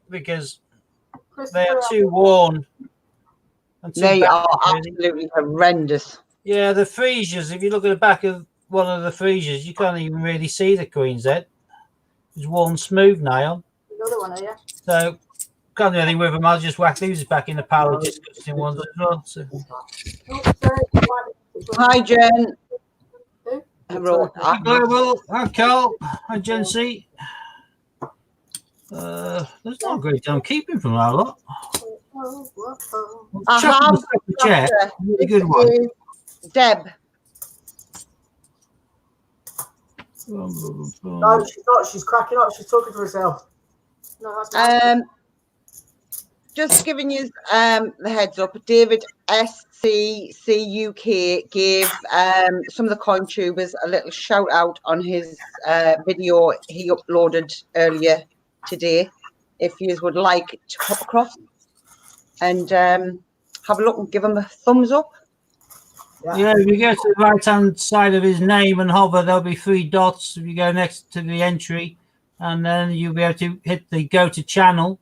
because they are too worn. And too They are battered, really. absolutely horrendous. Yeah, the freesias, if you look at the back of one of the freesias, you can't even really see the Queen's Head. It's worn smooth now. Another one here. So, can't do anything with them. I'll just whack these back in the pile of disgusting ones as well. So. Hi, Jen. Who? Hello. Hi, Global. Hi, Carl. Hi, Gen C. There's not a great deal I'm keeping from that lot. I Chuck have them stuff in the chair. Really good one. Deb. No, she's not. She's cracking up. She's talking to herself. No, that's Just giving you the heads up, David SCCUK gave some of the coin tubers a little shout out on his video he uploaded earlier today. If you would like to pop across and have a look and give him a thumbs up. Yeah, if you go to the right hand side of his name and hover, there'll be 3 dots if you go next to the entry, and then you'll be able to hit the go to channel.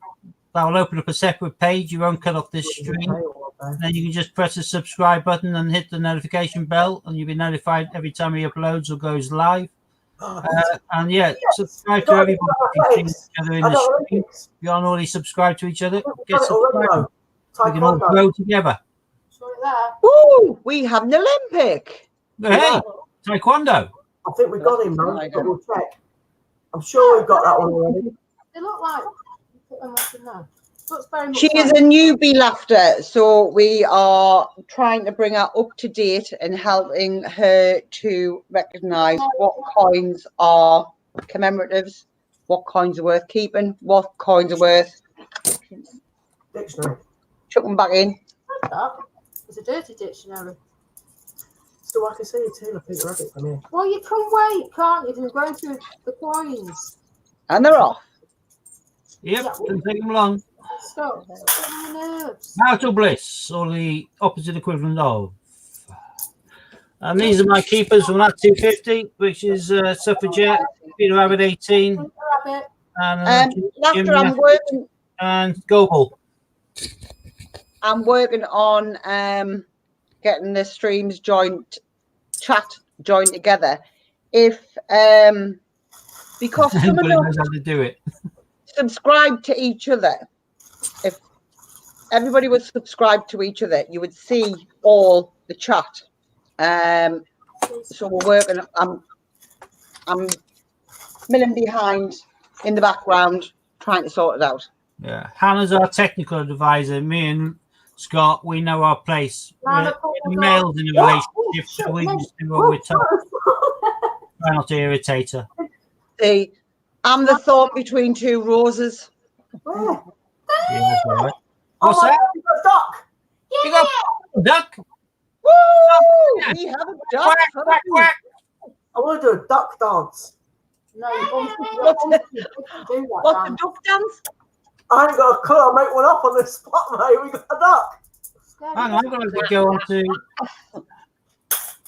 That will open up a separate page. You won't cut off this stream. And then you can just press the subscribe button and hit the notification bell, and you'll be notified every time he uploads or goes live. And yeah, subscribe to everybody. You see each other in the stream. If you aren't already subscribed to each other, get subscribed. We can all grow together. Ooh, we have an Olympic. Hey, Taekwondo. I think we got him, man. Double check. I'm sure we've got that one already. They look like. Looks very much She is a newbie, Laughter, so we are trying to bring her up to date and helping her to recognise what coins are commemoratives, what coins are worth keeping, what coins are worth. Dictionary. Chuck them back in. It's a dirty dictionary. So I can see a tail of Peter Rabbit from here. Well, you can wait, can't you? You're going through the coins. And they're off. Yep, doesn't take them long. Stop. My nerves. Marital bliss, or the opposite equivalent of. And these are my keepers from that 250, which is Suffragette, Peter Rabbit 18, Rabbit. and Laughter, I'm working. And Gobble. I'm working on getting the streams chat joined together. If because some of Anybody knows how to do it. subscribe to each other. If everybody was subscribed to each other, you would see all the chat. So we're working. I'm milling behind in the background, trying to sort it out. Yeah, Hannah's our technical advisor. Me and Scott, we know our place. We're males in a relationship, so we just do what we're told. Try not to irritate her. See, I'm the thorn between two roses. Where? Yeah, that's all right. What's Oh, that? you got a duck. You got a duck? Woo! We have a duck. Quack, quack, quack. I want to do a duck dance. No, you What's do that. the duck dance? I ain't got a clue. I'll make one up on the spot, mate. We got a duck. Hang on, I'm going to go on to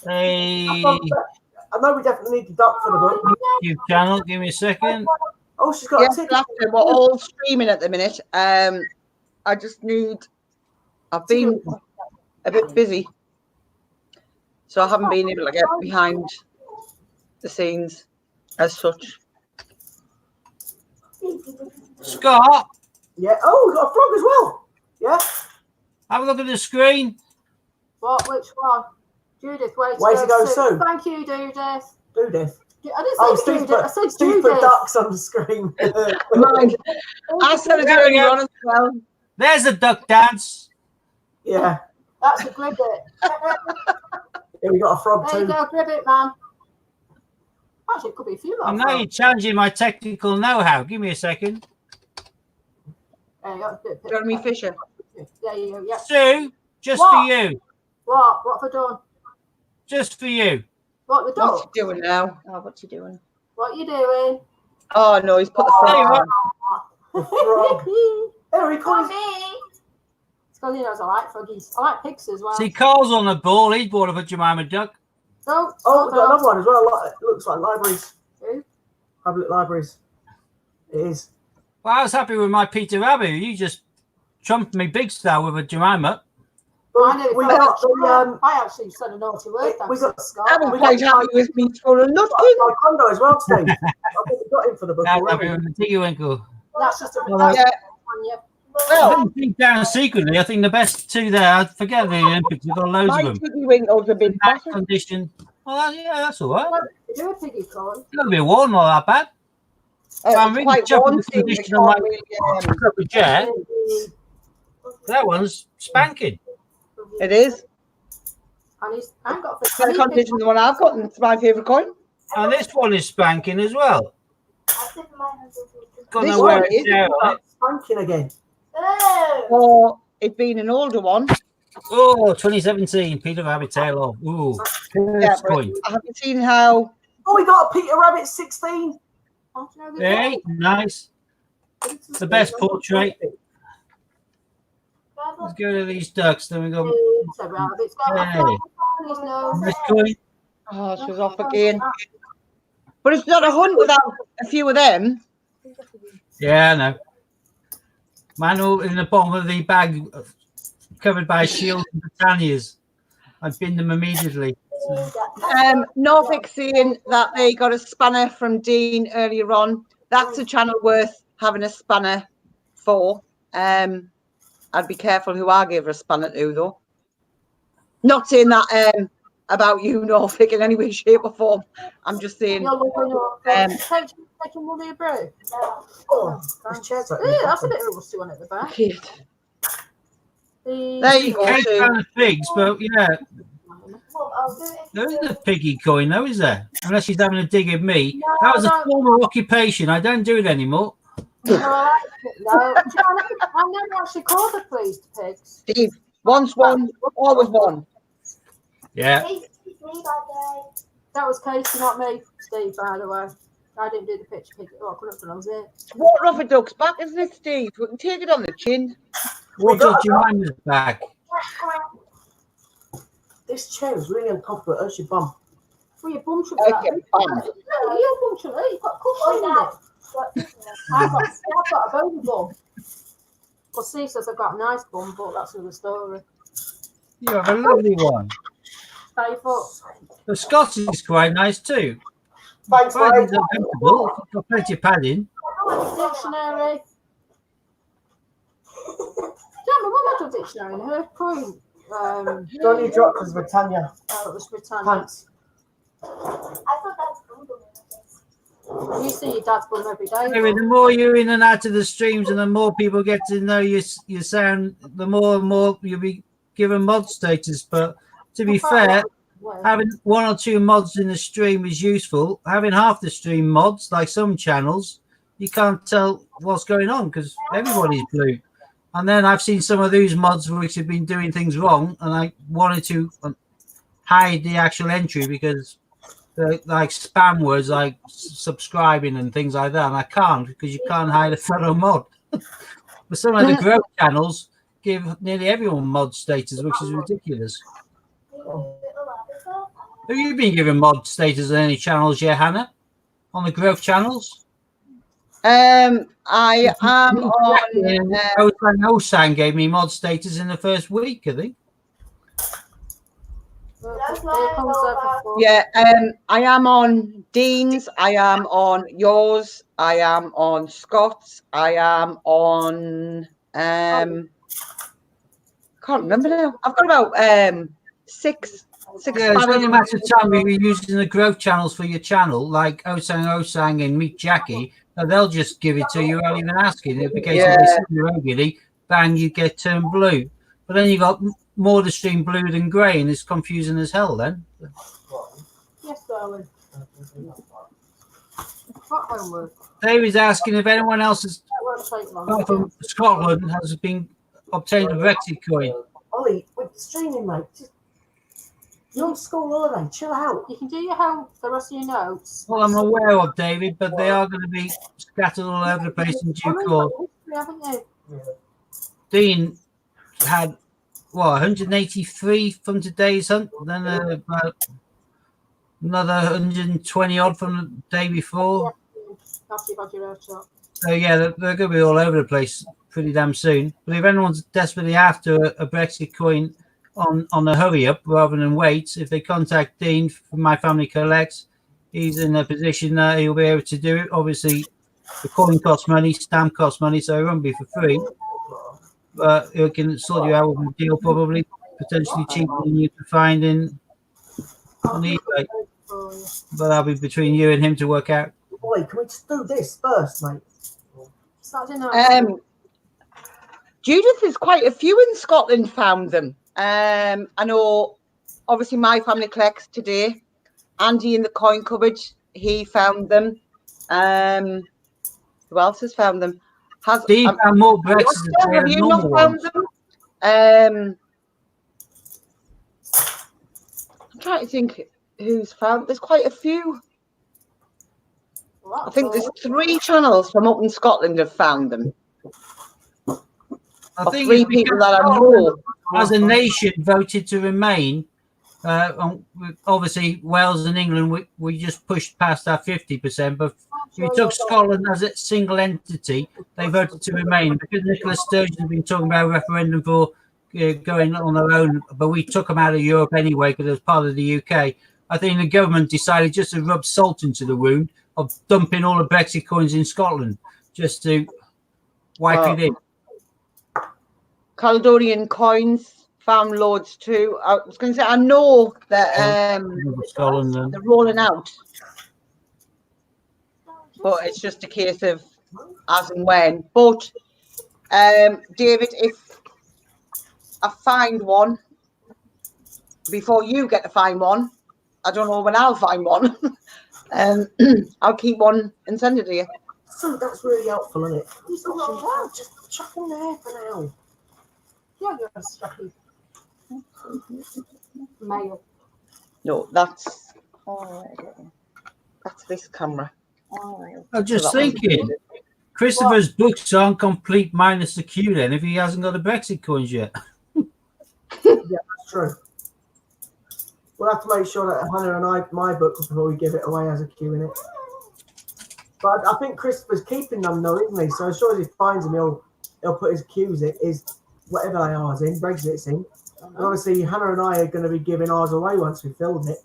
a I know we definitely need the duck for the book. YouTube channel. Give me a second. Oh, she's got Yes, a ticket. we're all streaming at the minute. I just need. I've been a bit busy, so I haven't been able to get behind the scenes as such. Scott, Yeah. Oh, we've got a frog as well. Yeah. have a look at the screen. What? Which one? Judith, Way to go, Sue. Thank you, Judith. Judith. I didn't say Oh, Judith. I said Steve put Judith. ducks on the screen. Mine. I said it earlier on as well. There's a duck dance. Yeah. That's a gribbit. Yeah, we got a frog There you too. go, gribbit, man. Actually, it could be a few more. And now you're challenging my technical know-how. Give me a second. There you go. Jeremy Fisher. There you go. Yeah. Sue, just What? for you. What? What have I done? Just for you. What the What's dog? he doing now? Oh, what's he doing? What you doing? Oh no, he's put the Tell you frog what, on. Frog. Henry, call his... It's because he knows I like froggies. I like pigs as well. see, Carl's on the ball. He's brought up a Jemima duck. Oh, Oh, we've got another one as well. It looks like libraries. Who? Public libraries. It is. Well, I was happy with my Peter Rabbit. You just trumped me big style with a Jemima. I actually said a naughty word. We got Scott. I'm quite happy with me for a nutkin. Condo as well today. I think we got him for the book. Now already. happy with the Tiggy-Winkle. That's just a Well, Yeah. yeah. I Well, don't think down secretly. I think the best two there. I forget the Olympics. We've got loads my of them. Tiggy Winkle's a bit Nice better. condition. Well, yeah, that's all right. Do a piggy corn. A little bit warm, not that bad. I'm It's really quite chuffed with warm the seeing the condition of my can't really, cup of jet. That one's spanking. It is. And he's, I ain't got It's better condition than the one I've got, and it's my favourite coin. And this one is spanking as well. Got This no wear one and is. tear on it. Spanking again. Or it being an older one. Oh, 2017, Peter Rabbit tail off. Ooh, Yeah, first but coin. I haven't seen how. Oh, we got a Peter Rabbit 16. Hey, nice. The best portrait. Let's go to these ducks. Then we go. It's a rabbit. It's got a Hey. fly on his nose. This coin. Oh, she was off again. But it's not a hunt without a few of them. Yeah, I know. Manual in the bottom of the bag, covered by shields and Britannias. I binned them immediately. Norfolk saying that they got a spanner from Dean earlier on. That's a channel worth having a spanner for. I'd be careful who I give her a spanner to, though. Not saying that about you, Norfolk, in any way, shape, or form. I'm just saying. Taking one of your brew. Oh, this chair's That's a bit of a rusty one at the back. There you go. Cake Sue. kind of pigs, but yeah, there isn't a piggy coin, though, is there? Unless she's having a dig at me. That was a former occupation. I don't do it anymore. No, I never actually called the pleased pigs. Steve, once one, always one. Yeah. That was Casey, not me, Steve, by the way. I didn't do the picture pig. Oh, I couldn't have done, I was it. Water off a duck's back, isn't it, Steve? We can take it on the chin. What's your Jemima's back? This chair is really uncomfortable. It hurts your bum. Well, your bum should Okay, be bum. No, your bum should be. You've got cushion in it. I've got a bony bum. Well, Steve says I've got a nice bum, but that's another story. You have a lovely one. 5 foot. The Scots is quite nice too. Thanks, Well, mate. it's uncomfortable. It's got plenty of padding. Dictionary. Yeah, my mum had a dictionary in her coin. Johnny dropped because Britannia It was Britannia. pants. You see your dad's bum every day. Anyway, the more you're in and out of the streams and the more people get to know your sound, the more and more you'll be given mod status. But to be fair, having 1 or 2 mods in the stream is useful. Having half the stream mods, like some channels, you can't tell what's going on because everybody's blue. And then I've seen some of those mods which have been doing things wrong, and I wanted to hide the actual entry because like spam words like subscribing and things like that, and I can't because you can't hide a fellow mod. But some of the growth channels give nearly everyone mod status, which is ridiculous. Have you been given mod status on any channels yet, Hannah? On the growth channels? I am on. Osang gave me mod status in the first week, I think. Yeah, I am on Dean's, I am on yours, I am on Scott's, I am on can't remember now. I've got about six. Yeah, it's only a matter of time if you're using the growth channels for your channel, like Osang and Meet Jackie, they'll just give it to you without even asking. In the case of this regularly, bang, you get turned blue. But then you got more the stream blue than grey, and it's confusing as hell then. Yes, darling. What homework? David's asking if anyone else has, That won't take long. apart from Scotland, has been obtained a Brexit coin. Ollie, with streaming, mate. You're on school holiday. Chill out. You can do your home, the rest of your notes. Well, I'm aware of, David, but they are going to be scattered all over the place in due course. Haven't you? Dean had, what, 183 from today's hunt, then about another 120 odd from the day before. After you've had your shot. So, yeah, they're going to be all over the place pretty damn soon. But if anyone's desperately after a Brexit coin on a hurry up rather than wait, if they contact Dean from My Family Collects, he's in a position that he'll be able to do it. Obviously, the coin costs money, stamp costs money, so it won't be for free. But he can sort you out with a deal, probably potentially cheaper than you can find on eBay. But that'll be between you and him to work out. Ollie, can we just do this first, mate? Judith, there's quite a few in Scotland found them. I know, obviously, My Family Collects today. Andy in the coin cupboard, he found them. Who else has found them? Steve found more Brexit. Have you not found them? I'm trying to think who's found. There's quite a few. I think there's 3 channels from up in Scotland have found them. I think 3 people that I know. As a nation, voted to remain. Obviously, Wales and England, we just pushed past our 50%. But if you took Scotland as a single entity, they voted to remain. Because Nicola Sturgeon has been talking about a referendum for going on their own, but we took them out of Europe anyway because it was part of the UK. I think the government decided just to rub salt into the wound of dumping all the Brexit coins in Scotland just to wipe it in. Caledonian coins found loads too. I was going to say, I know that they're rolling out, but it's just a case of as and when. But David, if I find one before you get to find one, I don't know when I'll find one. I'll keep one and send it to you. So that's really helpful, isn't it? Just chuck them there for now. Yeah, you're a stuffy male. No, that's this camera. I'm just thinking, Christopher's books aren't complete minus the Q then if he hasn't got the Brexit coins yet. Yeah, that's true. We'll have to make sure that Hannah and my book before we give it away has a Q in it. But I think Christopher's keeping them though, isn't he? So as sure as he finds them, he'll put his Qs in, his whatever they are in, Brexit's in. And obviously Hannah and I are going to be giving ours away once we filled it.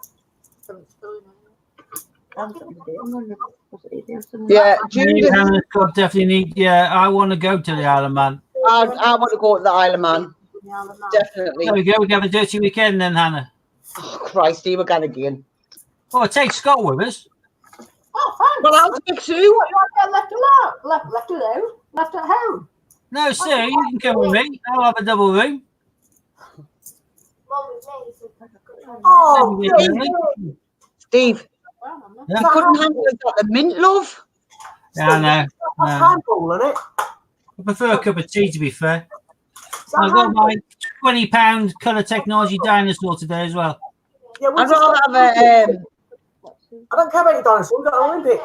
Yeah, Judith, Hannah's got definitely need. Yeah, I want to go to the Isle of Man. I want to go to the Isle of Man. Definitely. There we go. We have a dirty weekend then, Hannah. Oh, Christ, we're going again. Oh, take Scott with us. Oh, thanks. Well, I'll take Sue. You want left alone? Left alone? Left at home? No, Sue, you can come with me. I'll have a double room. Oh, Steve, Yeah. you couldn't handle the mint, love. Yeah, I know. That's handball, isn't it? I prefer a cup of tea, to be fair. I've got my £20 colour technology dinosaur today as well. Yeah, I'd rather have a. I don't care about your dinosaur. We've got an Olympic.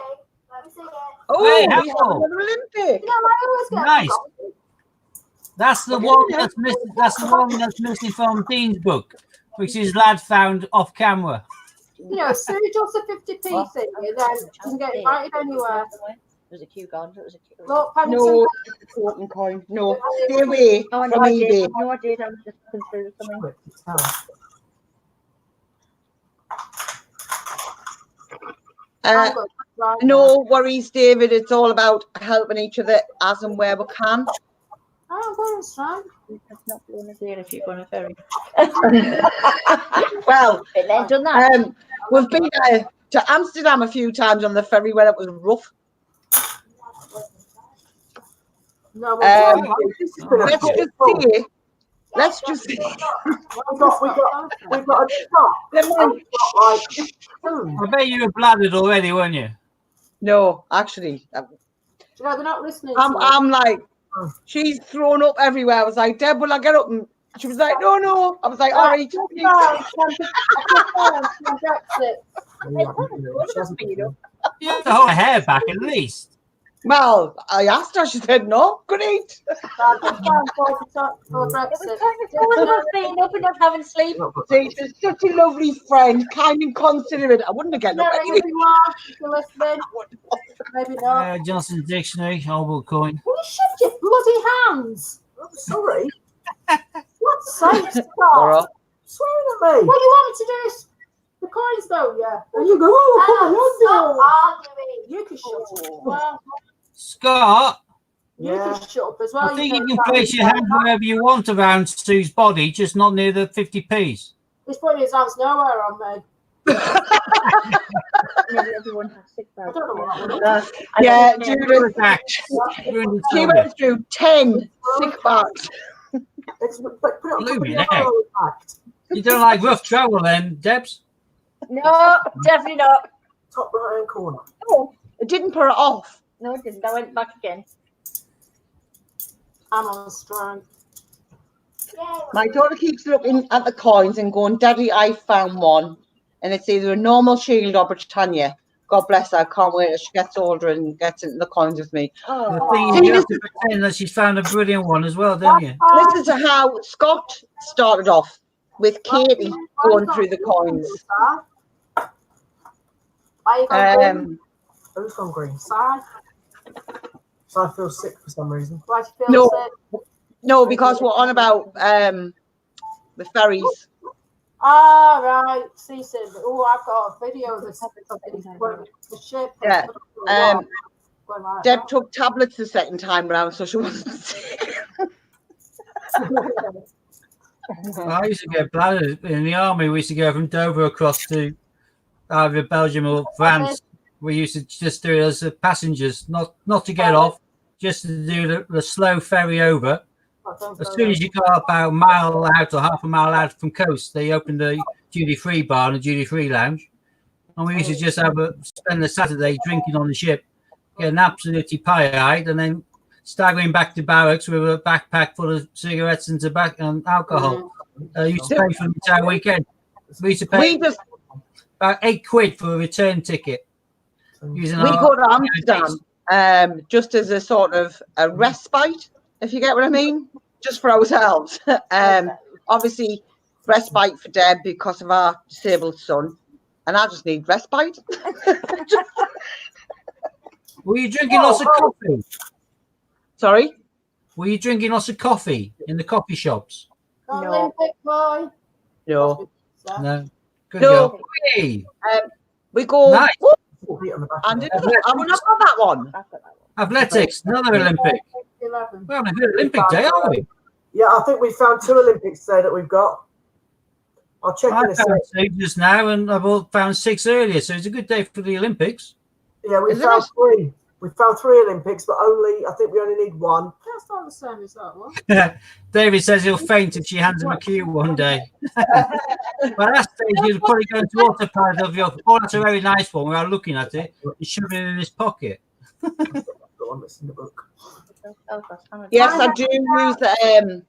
Oh, Hey, we have Apple. another Olympic. Nice. That's the one that's missing. That's the one that's missing from Dean's book, which his lad found off camera. You know, as soon as you does the 50p thing, then doesn't get invited anywhere. There's a queue gone. There's a queue. Look, Pennington. No, it's a token coin. No, stay away Oh, from no, I eBay. did. No, I did. I was just considering something. I'm good. Right No worries, David. It's all about helping each other as and where we can. I'm going strong. That's not going to there if you're going to ferry. Well, But then done that. we've been to Amsterdam a few times on the ferry when it was rough. No, Let's just say, We've got a top. I bet you were bladdered already, weren't you? no, actually, You know, they're not listening. I'm like, she's thrown up everywhere. I was like, Deb, will I get up? And she was like, no. I was like, all right. You have to hold her hair back at least. Well, I asked her. She said, no, great. For Brexit. Being up and not having sleep. See, she's such a lovely friend, kind and considerate. I wouldn't have gotten up anyway. Maybe not. Johnson's Dictionary, old coin. Will you shut your bloody hands? I'm sorry. What's sake, stop. Laura. Swearing at me. What do you want me to do? The coins, though, yeah. And you go, oh, Stop arguing. You can shut up as well. Scott, You yeah. can shut up as well. I think you can place your hand wherever you want around Sue's body, just not near the 50p's. He's putting his hands nowhere on me. Maybe everyone has sick I bags. don't know what that is. Yeah, Judith, You're in the she toilet. went through 10 sick bags. Put it Blimey, on heck. the fact. You don't like rough travel then, Debs? No, definitely not. Top right hand corner. No, it didn't put it off. No, it didn't. I went back again. I'm on strong. My daughter keeps looking at the coins and going, Daddy, I found one. And it's either a normal shield or Britannia. God bless her. I can't wait till she gets older and gets into the coins with me. Oh, The thing is, you have to pretend that she's found a brilliant one as well, don't you? Listen to how Scott started off with Katie going through the coins. Why you going green? Who's gone green? Side? So I feel sick for some reason. Why do you feel sick? No, because we're on about the ferries. Ah, right. Season. Oh, I've got a video of this. The ship. Yeah. Deb took tablets the second time round, so she wasn't sick. I used to get bladdered in the army. We used to go from Dover across to either Belgium or France. We used to just do it as passengers, not to get off, just to do the slow ferry over. As soon as you got about a mile out or half a mile out from coast, they opened the duty-free bar and the duty-free lounge. And we used to just spend the Saturday drinking on the ship, getting absolutely pie-eyed, and then staggering back to barracks with a backpack full of cigarettes and tobacco and alcohol. Used to pay for the entire weekend. We used to pay about £8 for a return ticket. We go to Amsterdam just as a sort of a respite, if you get what I mean, just for ourselves. Obviously, respite for Deb because of our disabled son, and I just need respite. Were you drinking lots of coffee? Sorry? Were you drinking lots of coffee in the coffee shops? No. Olympic boy. No. No. Good No. girl. Hey, We go. Nice. And I will not have that one. athletics, another Olympic. 11. We're having a good Olympic day, aren't we? Yeah, I think we found 2 Olympics today that we've got. I'll check in I a sec. found 2 just now, and I've found 6 earlier, so it's a good day for the Olympics. Yeah, we Isn't found it? 3. We found 3 Olympics, but I think we only need 1. That's not the same as that one. David says he'll faint if she hands him a cue one day. By that stage, he'll probably go into autopilot of your, oh, that's a very nice one, without looking at it, and shove it in his pocket. The one that's in the book. Yes, I do use the.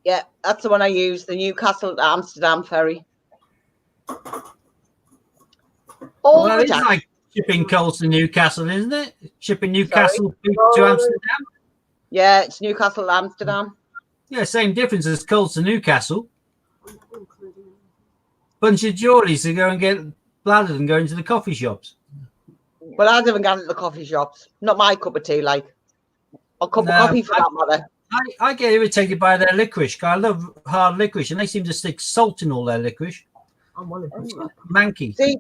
Yeah, that's the one I use. The Newcastle to Amsterdam ferry. All Well, the it's time. like shipping coals to Newcastle, isn't it? Shipping Newcastle to Amsterdam. Yeah, it's Newcastle to Amsterdam. Yeah, same difference as coals to Newcastle. bunch of Geordies to go and get bladdered and go into the coffee shops. Well, I haven't gone to the coffee shops. Not my cup of tea, like. Or cup of coffee for that matter. I get irritated by their licorice. 'Cause I love hard licorice, and they seem to stick salt in all their licorice. I'm willing to Manky. See,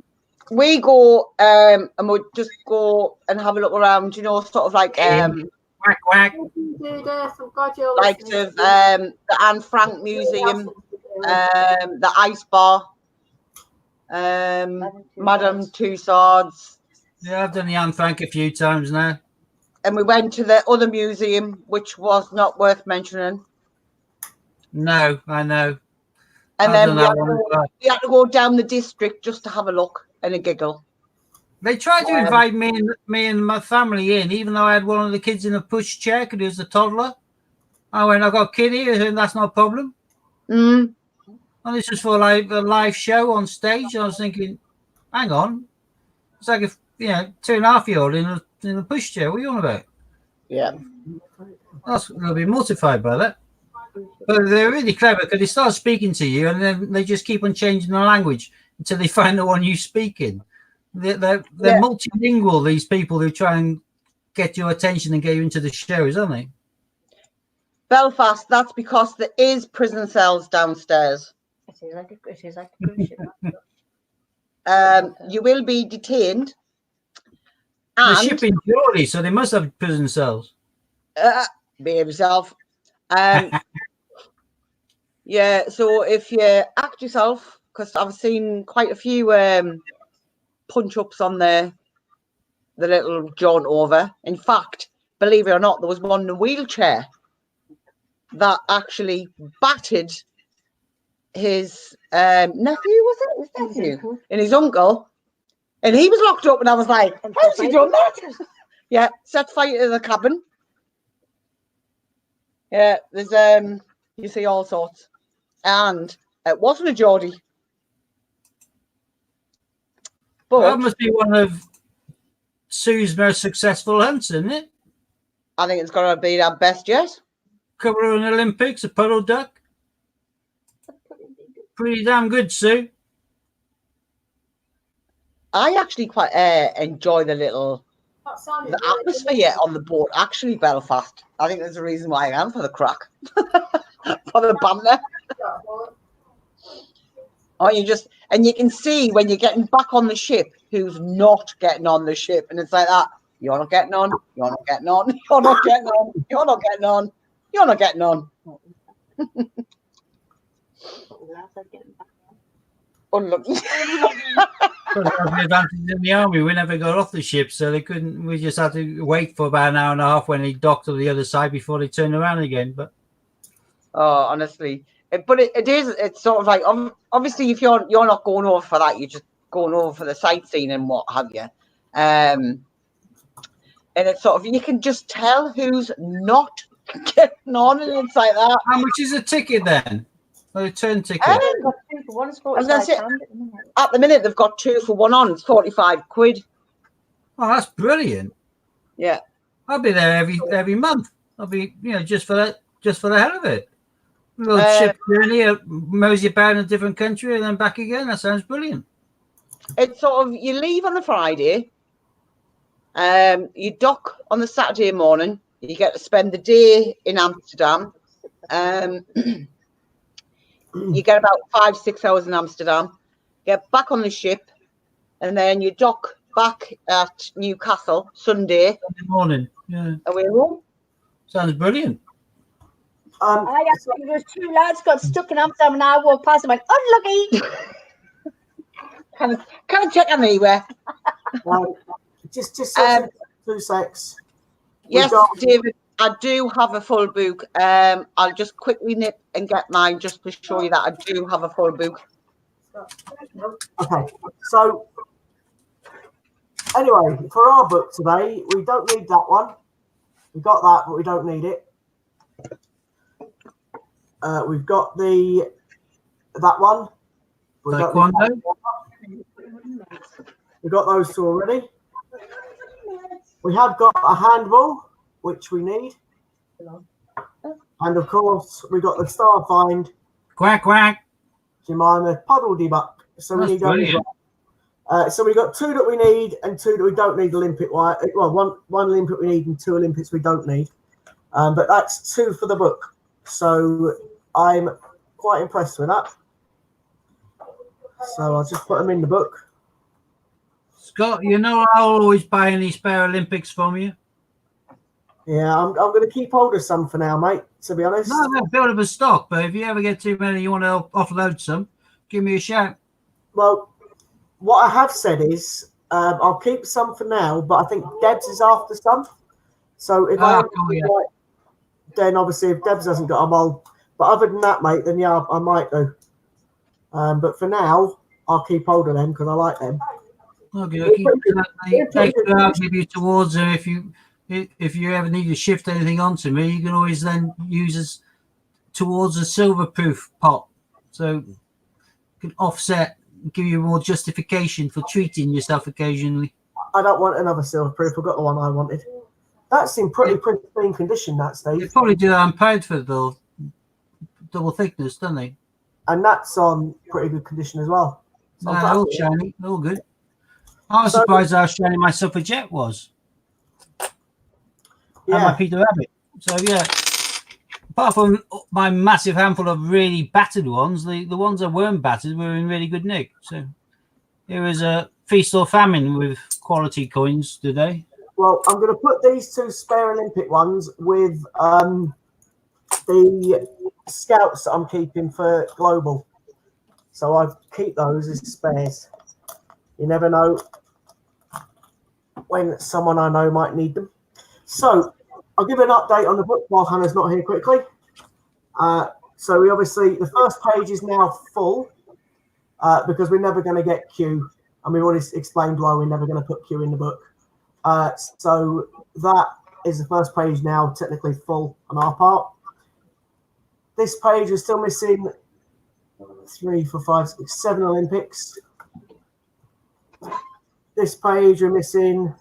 we go and we'll just go and have a look around, you know, sort of like Whack whack. Judith, I'm glad you're like listening. of the Anne Frank Museum, the Ice Bar, Madame Tussauds. Yeah, I've done the Anne Frank a few times now. And we went to the other museum, which was not worth mentioning. No, I know. And I've then done we that had, one. we had to go down the district just to have a look and a giggle. They tried to invite me and my family in, even though I had one of the kids in a push chair because he was a toddler. I went, I've got a kid here, and that's not a problem. Mm. And this is for like a live show on stage. I was thinking, hang on, it's like a 2.5-year-old in a push chair. What are you on about? Yeah. I was a little bit mortified by that. But they're really clever because they start speaking to you, and then they just keep on changing the language until they find the one you speak in. They're multilingual, these people who try and get your attention and get you into the shows, aren't they? Belfast, that's because there is prison cells downstairs. It is like a cruise ship. You will be detained. They're And shipping Geordie, so they must have prison cells. behave yourself. Yeah, so if you act yourself, because I've seen quite a few punch-ups on the little jaunt over. In fact, believe it or not, there was one in a wheelchair that actually battered his nephew, was it? His nephew? And his uncle. And he was locked up, and I was like, how's he done that? Yeah, set fire to the cabin. Yeah, there's you see all sorts. And it wasn't a Geordie. But That must be one of Sue's most successful hunts, isn't it? I think it's got to be our best yet. Cover an Olympics, a puddle duck. Pretty damn good, Sue. I actually quite enjoy the atmosphere on the boat. Actually, Belfast. I think there's a reason why I am for the crack, for the banter. Oh, you can see when you're getting back on the ship who's not getting on the ship, and it's like that. You're not getting on. You're not getting on. You're not getting on. You're not getting on. You're not getting on. Unlucky. The advantage in the army, we never got off the ship, so they couldn't. We just had to wait for about an hour and a half when he docked to the other side before they turned around again. But honestly, it's sort of like obviously if you're not going over for that, you're just going over for the sightseeing and what have you. And it's sort of, you can just tell who's not getting on, and it's like that. How much is a ticket then? A return ticket? At the minute, they've got 2 for 1 on. It's 45 quid. Oh, that's brilliant. Yeah. I'll be there every month. I'll be, just for the hell of it. A little ship journey, mosey about in a different country and then back again. That sounds brilliant. It's sort of, you leave on a Friday, you dock on the Saturday morning, you get to spend the day in Amsterdam. You get about 5-6 hours in Amsterdam, get back on the ship, and then you dock back at Newcastle Sunday morning. Yeah. Away home. Sounds brilliant. I actually, there was 2 lads got stuck in Amsterdam, and I walked past and went, unlucky. Can't check anywhere. Just 2 secs. Yes, David, I do have a full book. I'll just quickly nip and get mine just to show you that I do have a full book. Okay, so anyway, for our book today, we don't need that one. We got that, but we don't need it. We've got that one. We got those 2 already. We have got a handball, which we need. And of course, we got the Starfind. Quack, quack. Jemima Puddle Debug. So we That's need those as brilliant. well. So we've got 2 that we need and 2 that we don't need Olympic wise. Well, one Olympic we need and 2 Olympics we don't need. But that's 2 for the book. So I'm quite impressed with that. So I'll just put them in the book. Scott, you know I'll always buy any spare Olympics from you. Yeah, I'm going to keep hold of some for now, mate, to be honest. No, they're build up a stock, but if you ever get too many, you want to offload some, give me a shout. Well, what I have said is I'll keep some for now, but I think Debs is after some. So if I then obviously if Debs hasn't got them, but other than that, mate, then yeah, I might do. But for now, I'll keep hold of them because I like them. Okay, I'll give you towards them if you ever need to shift anything onto me. You can always then use us towards a silver-proof pot, so you can offset, give you more justification for treating yourself occasionally. I don't want another silver-proof. I've got the one I wanted. That's in pretty pristine condition, that, Steve. They probably do that on Proudfoot though, double thickness, don't they? And that's on pretty good condition as well. So No, all shiny, all good. I was surprised how shiny my suffragette was. Yeah. And my Peter Rabbit. So yeah, apart from my massive handful of really battered ones, the ones that weren't battered were in really good nick. So it was a feast or famine with quality coins today. Well, I'm going to put these 2 spare Olympic ones with the scouts that I'm keeping for global. So I keep those as spares. You never know when someone I know might need them. So I'll give an update on the book while Hannah's not here quickly. So we obviously, the first page is now full because we're never going to get Q. And we've already explained why we're never going to put Q in the book. So that is the first page now technically full on our part. This page is still missing 3, 4, 5, 6, 7 Olympics. This page we're missing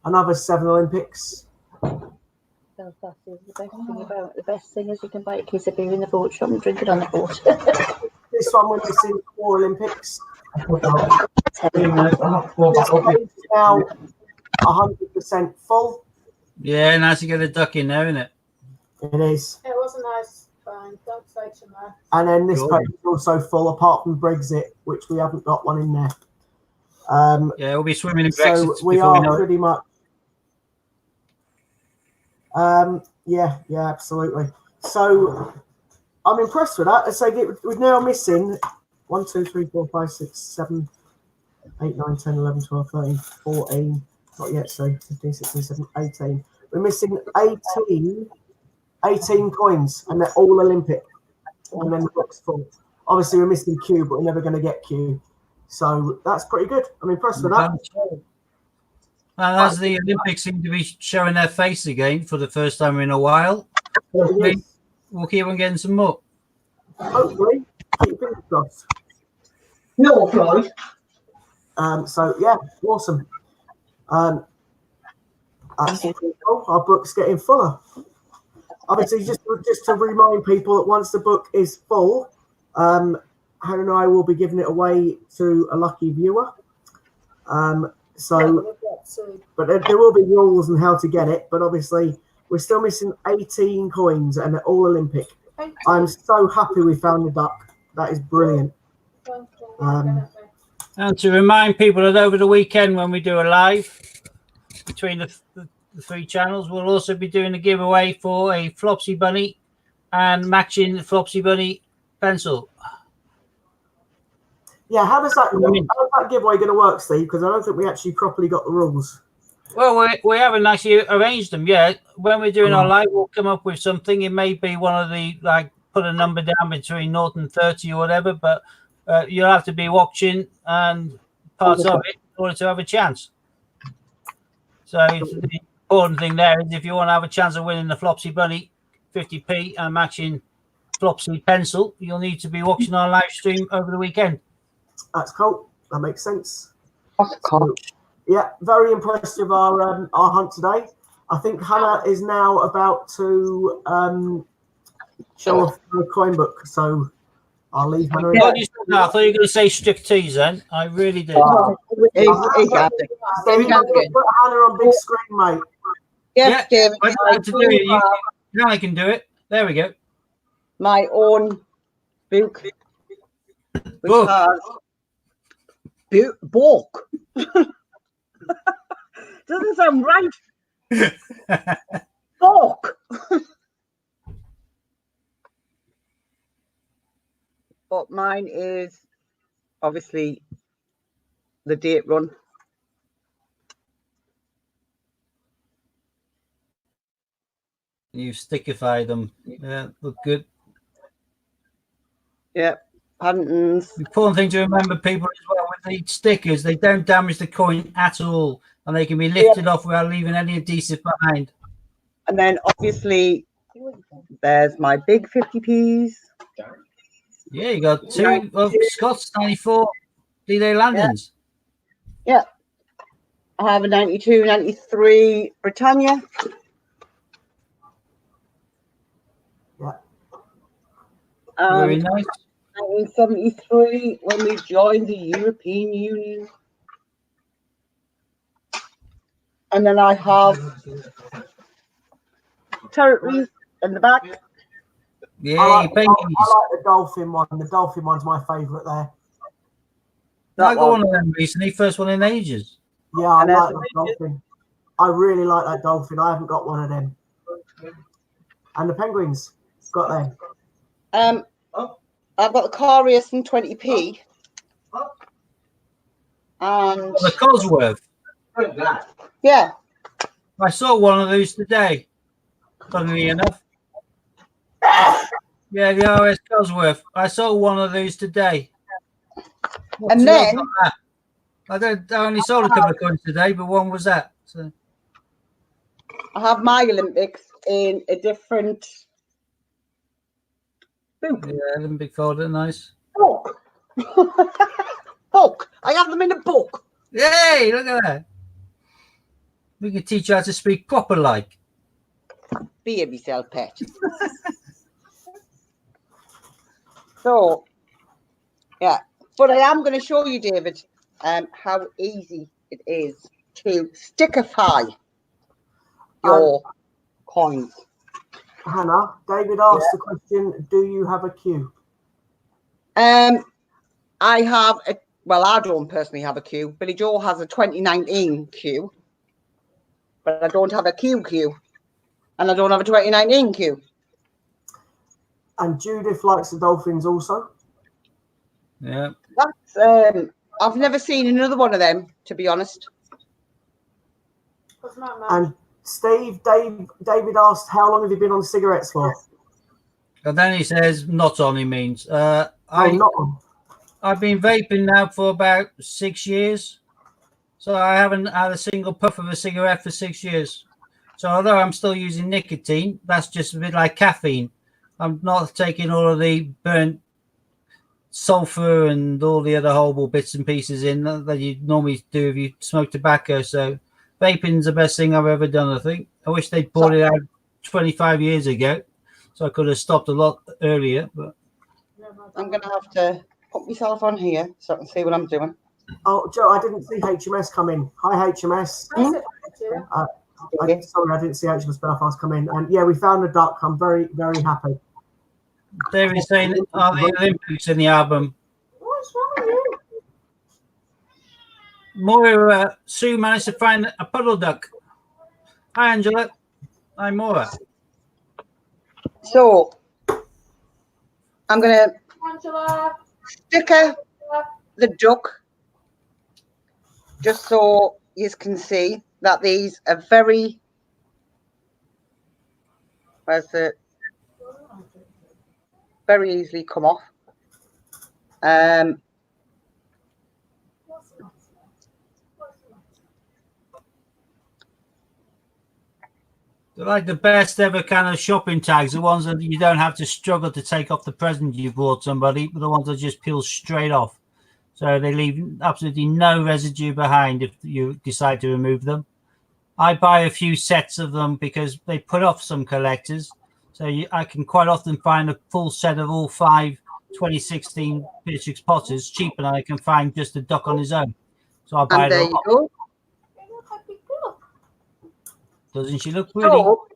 another 7 Olympics. Belfast is the best thing is you can buy a case of beer in the boat shop and drink it on the boat. This one we're missing 4 Olympics. This page is now 100% full. Yeah, nice to get a duck in there, isn't it? It is. It was a nice find. Don't say too much. And then this page is also full, apart from BREXIT, which we haven't got one in there. Yeah, we'll be swimming in So BREXIT we before we are know it. pretty much. Yeah, absolutely. So I'm impressed with that. So we're now missing 1, 2, 3, 4, 5, 6, 7, 8, 9, 10, 11, 12, 13, 14. Not yet, so 15, 16, 17, 18. We're missing 18 coins, and they're all Olympic. And then the book's full. Obviously, we're missing Q, but we're never going to get Q. So that's pretty good. I'm impressed with that. And as the Olympics seem to be showing their face again for the first time in a while, we'll keep on getting some more. Hopefully, keep fingers crossed. No applause. So yeah, awesome. That's pretty cool. Our book's getting fuller. Obviously, just to remind people that once the book is full, Hannah and I will be giving it away to a lucky viewer. But there will be rules on how to get it. But obviously, we're still missing 18 coins, and they're all Olympic. I'm so happy we found the duck. That is brilliant. And to remind people that over the weekend when we do a live between the 3 channels, we'll also be doing a giveaway for a Flopsy Bunny and matching the Flopsy Bunny pencil. Yeah, how's that giveaway going to work, Steve? Because I don't think we actually properly got the rules. Well, we haven't actually arranged them yet. When we're doing our live, we'll come up with something. It may be one of the, like, put a number down between 0 and 30 or whatever, but you'll have to be watching and part of it in order to have a chance. So the important thing there is if you want to have a chance of winning the Flopsy Bunny 50p and matching Flopsy pencil, you'll need to be watching our live stream over the weekend. That's cool. That makes sense. That's cool. Yeah, very impressed with our hunt today. I think Hannah is now about to show off the coin book. So I'll leave Hannah. Glad you said that. I thought you were going to say striptease then. I really did. Exactly. So you put Hannah on big screen, mate. Yes, David. I don't have to do it. Now I can do it. There we go. My own book, which Book. has book. Doesn't sound right. Book. But mine is obviously the date run. You stickified them. Yeah, look good. Yeah, Paddingtons. The important thing to remember, people, as well, with the stickers, they don't damage the coin at all, and they can be lifted off without leaving any adhesive behind. And then obviously there's my big 50p's. Yeah, you got two of Scott's 94 D-Day landings. Yeah. I have a 92, 93 Britannia. Yeah. Very nice. 1973 when we joined the European Union. And then I have territories in the back. Yeah, I like the dolphin one. The dolphin one's my favourite there. I got one of them recently, first one in ages. Yeah, I like that dolphin. I really like that dolphin. I haven't got one of them. And the penguins, got them. I've got the Carius and 20p. And The Cosworth. yeah. I saw one of those today, funnily enough. Yeah, the RS Cosworth. I saw one of those today. And then I only sold a couple of coins today, but one was that. So I have my Olympics in a different book. yeah, Olympic folder, nice. Book. Book. I have them in a book. Yay! Look at that. We can teach you how to speak proper, like. Behave yourself, pet. So, yeah. But I am going to show you, David, how easy it is to stickify your coins. Hannah, David asked the question, do you have a queue? I have a, well, I don't personally have a queue. Billy Joe has a 2019 queue, but I don't have a QQ, and I don't have a 2019 queue. And Judith likes the dolphins also. Yeah. That's I've never seen another one of them, to be honest. And Steve, David asked, how long have you been on cigarettes for? And then he says, not on, he means. Not on. I've been vaping now for about 6 years. So I haven't had a single puff of a cigarette for 6 years. So although I'm still using nicotine, that's just a bit like caffeine. I'm not taking all of the burnt sulfur and all the other horrible bits and pieces in that you normally do if you smoke tobacco. So vaping's the best thing I've ever done, I think. I wish they'd brought it out 25 years ago, so I could have stopped a lot earlier. But I'm going to have to put myself on here so I can see what I'm doing. Oh, Joe, I didn't see HMS come in. Hi, HMS. Sorry, I didn't see HMS Belfast come in. And yeah, we found a duck. I'm very, very happy. David's saying, are the Olympics in the album? What's wrong with you? Maura, Sue managed to find a puddle duck. Hi, Angela. Hi, Maura. So I'm going to Angela. sticker the duck just so you can see that these are very, very easily come off. They're like the best ever kind of shopping tags, the ones that you don't have to struggle to take off the present you bought somebody, but the ones that just peel straight off. So they leave absolutely no residue behind if you decide to remove them. I buy a few sets of them because they put off some collectors. So I can quite often find a full set of all 5 2016 Beatrix Potters cheaper than I can find just a duck on his own. So I'll buy And there it. you go. Doesn't she look pretty? So,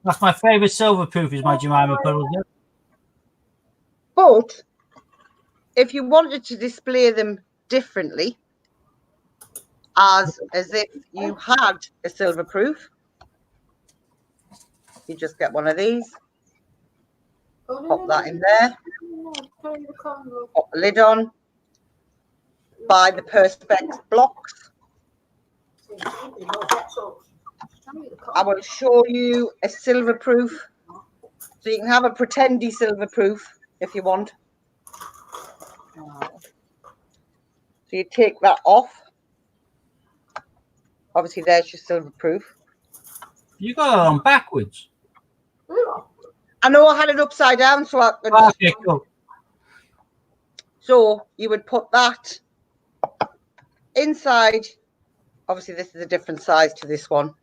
That's my favourite silver proof is my Jemima Puddle. but if you wanted to display them differently, as if you had a silver proof, you just get one of these, pop that in there, pop the lid on, buy the Perspex blocks. I will show you a silver proof, so you can have a pretendy silver proof if you want. So you take that off. Obviously, there's your silver proof. You got it on backwards. I know I had it upside down, so I could. Okay, cool. So you would put that inside. Obviously, this is a different size to this one.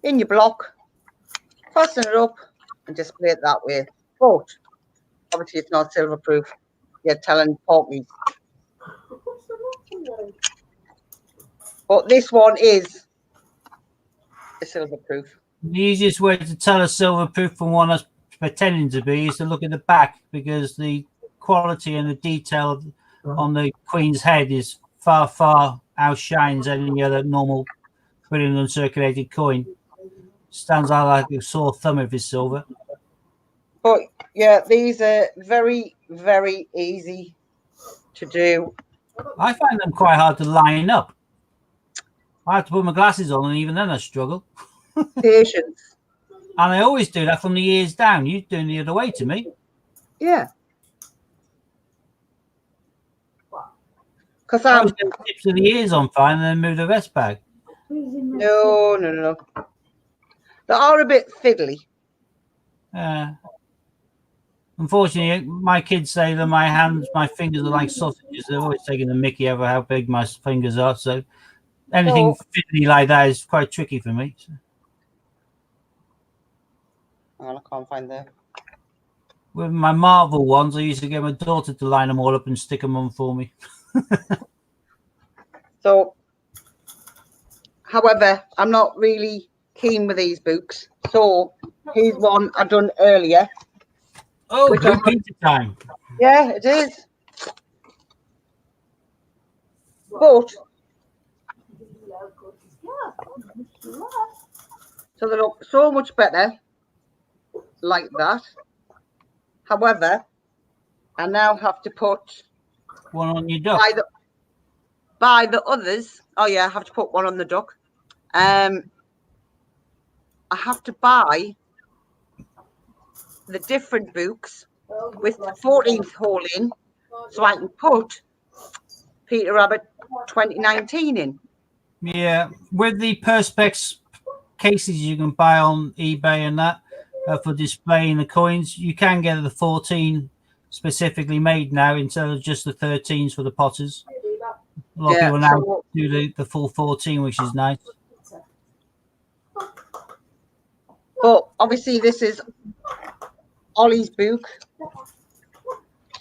In your block, fasten it up, and display it that way. But obviously, it's not silver proof. You're telling me. But this one is a silver proof. The easiest way to tell a silver proof from one that's pretending to be is to look at the back, because the quality and the detail on the Queen's head is far outshines any other normal bullion uncirculated coin. Stands out like a sore thumb if it's silver. But yeah, these are very easy to do. I find them quite hard to line up. I have to put my glasses on, and even then I struggle. Patience. And I always do that from the ears down. You're doing the other way to me. Yeah. Because I I'm was going to tips of the ears on fine and then move the rest back. no. They are a bit fiddly. Unfortunately, my kids say that my fingers are like sausages. They're always taking the mickey over how big my fingers are. So anything fiddly like that is quite tricky for me. So. Oh, I can't find that. With my Marvel ones, I used to get my daughter to line them all up and stick them on for me. So, however, I'm not really keen with these books. So, here's one I done earlier. Oh, blue pizza time. Yeah, it is. But, so they look so much better like that. However, I now have to put one on your duck. By the others. Oh yeah, I have to put one on the duck. I have to buy the different books with the 14th hole in, so I can put Peter Rabbit 2019 in. Yeah, with the Perspex cases you can buy on eBay and that for displaying the coins, you can get the 14 specifically made now instead of just the 13s for the Potters. A lot of people now do the full 14, which is nice. But obviously this is Ollie's book,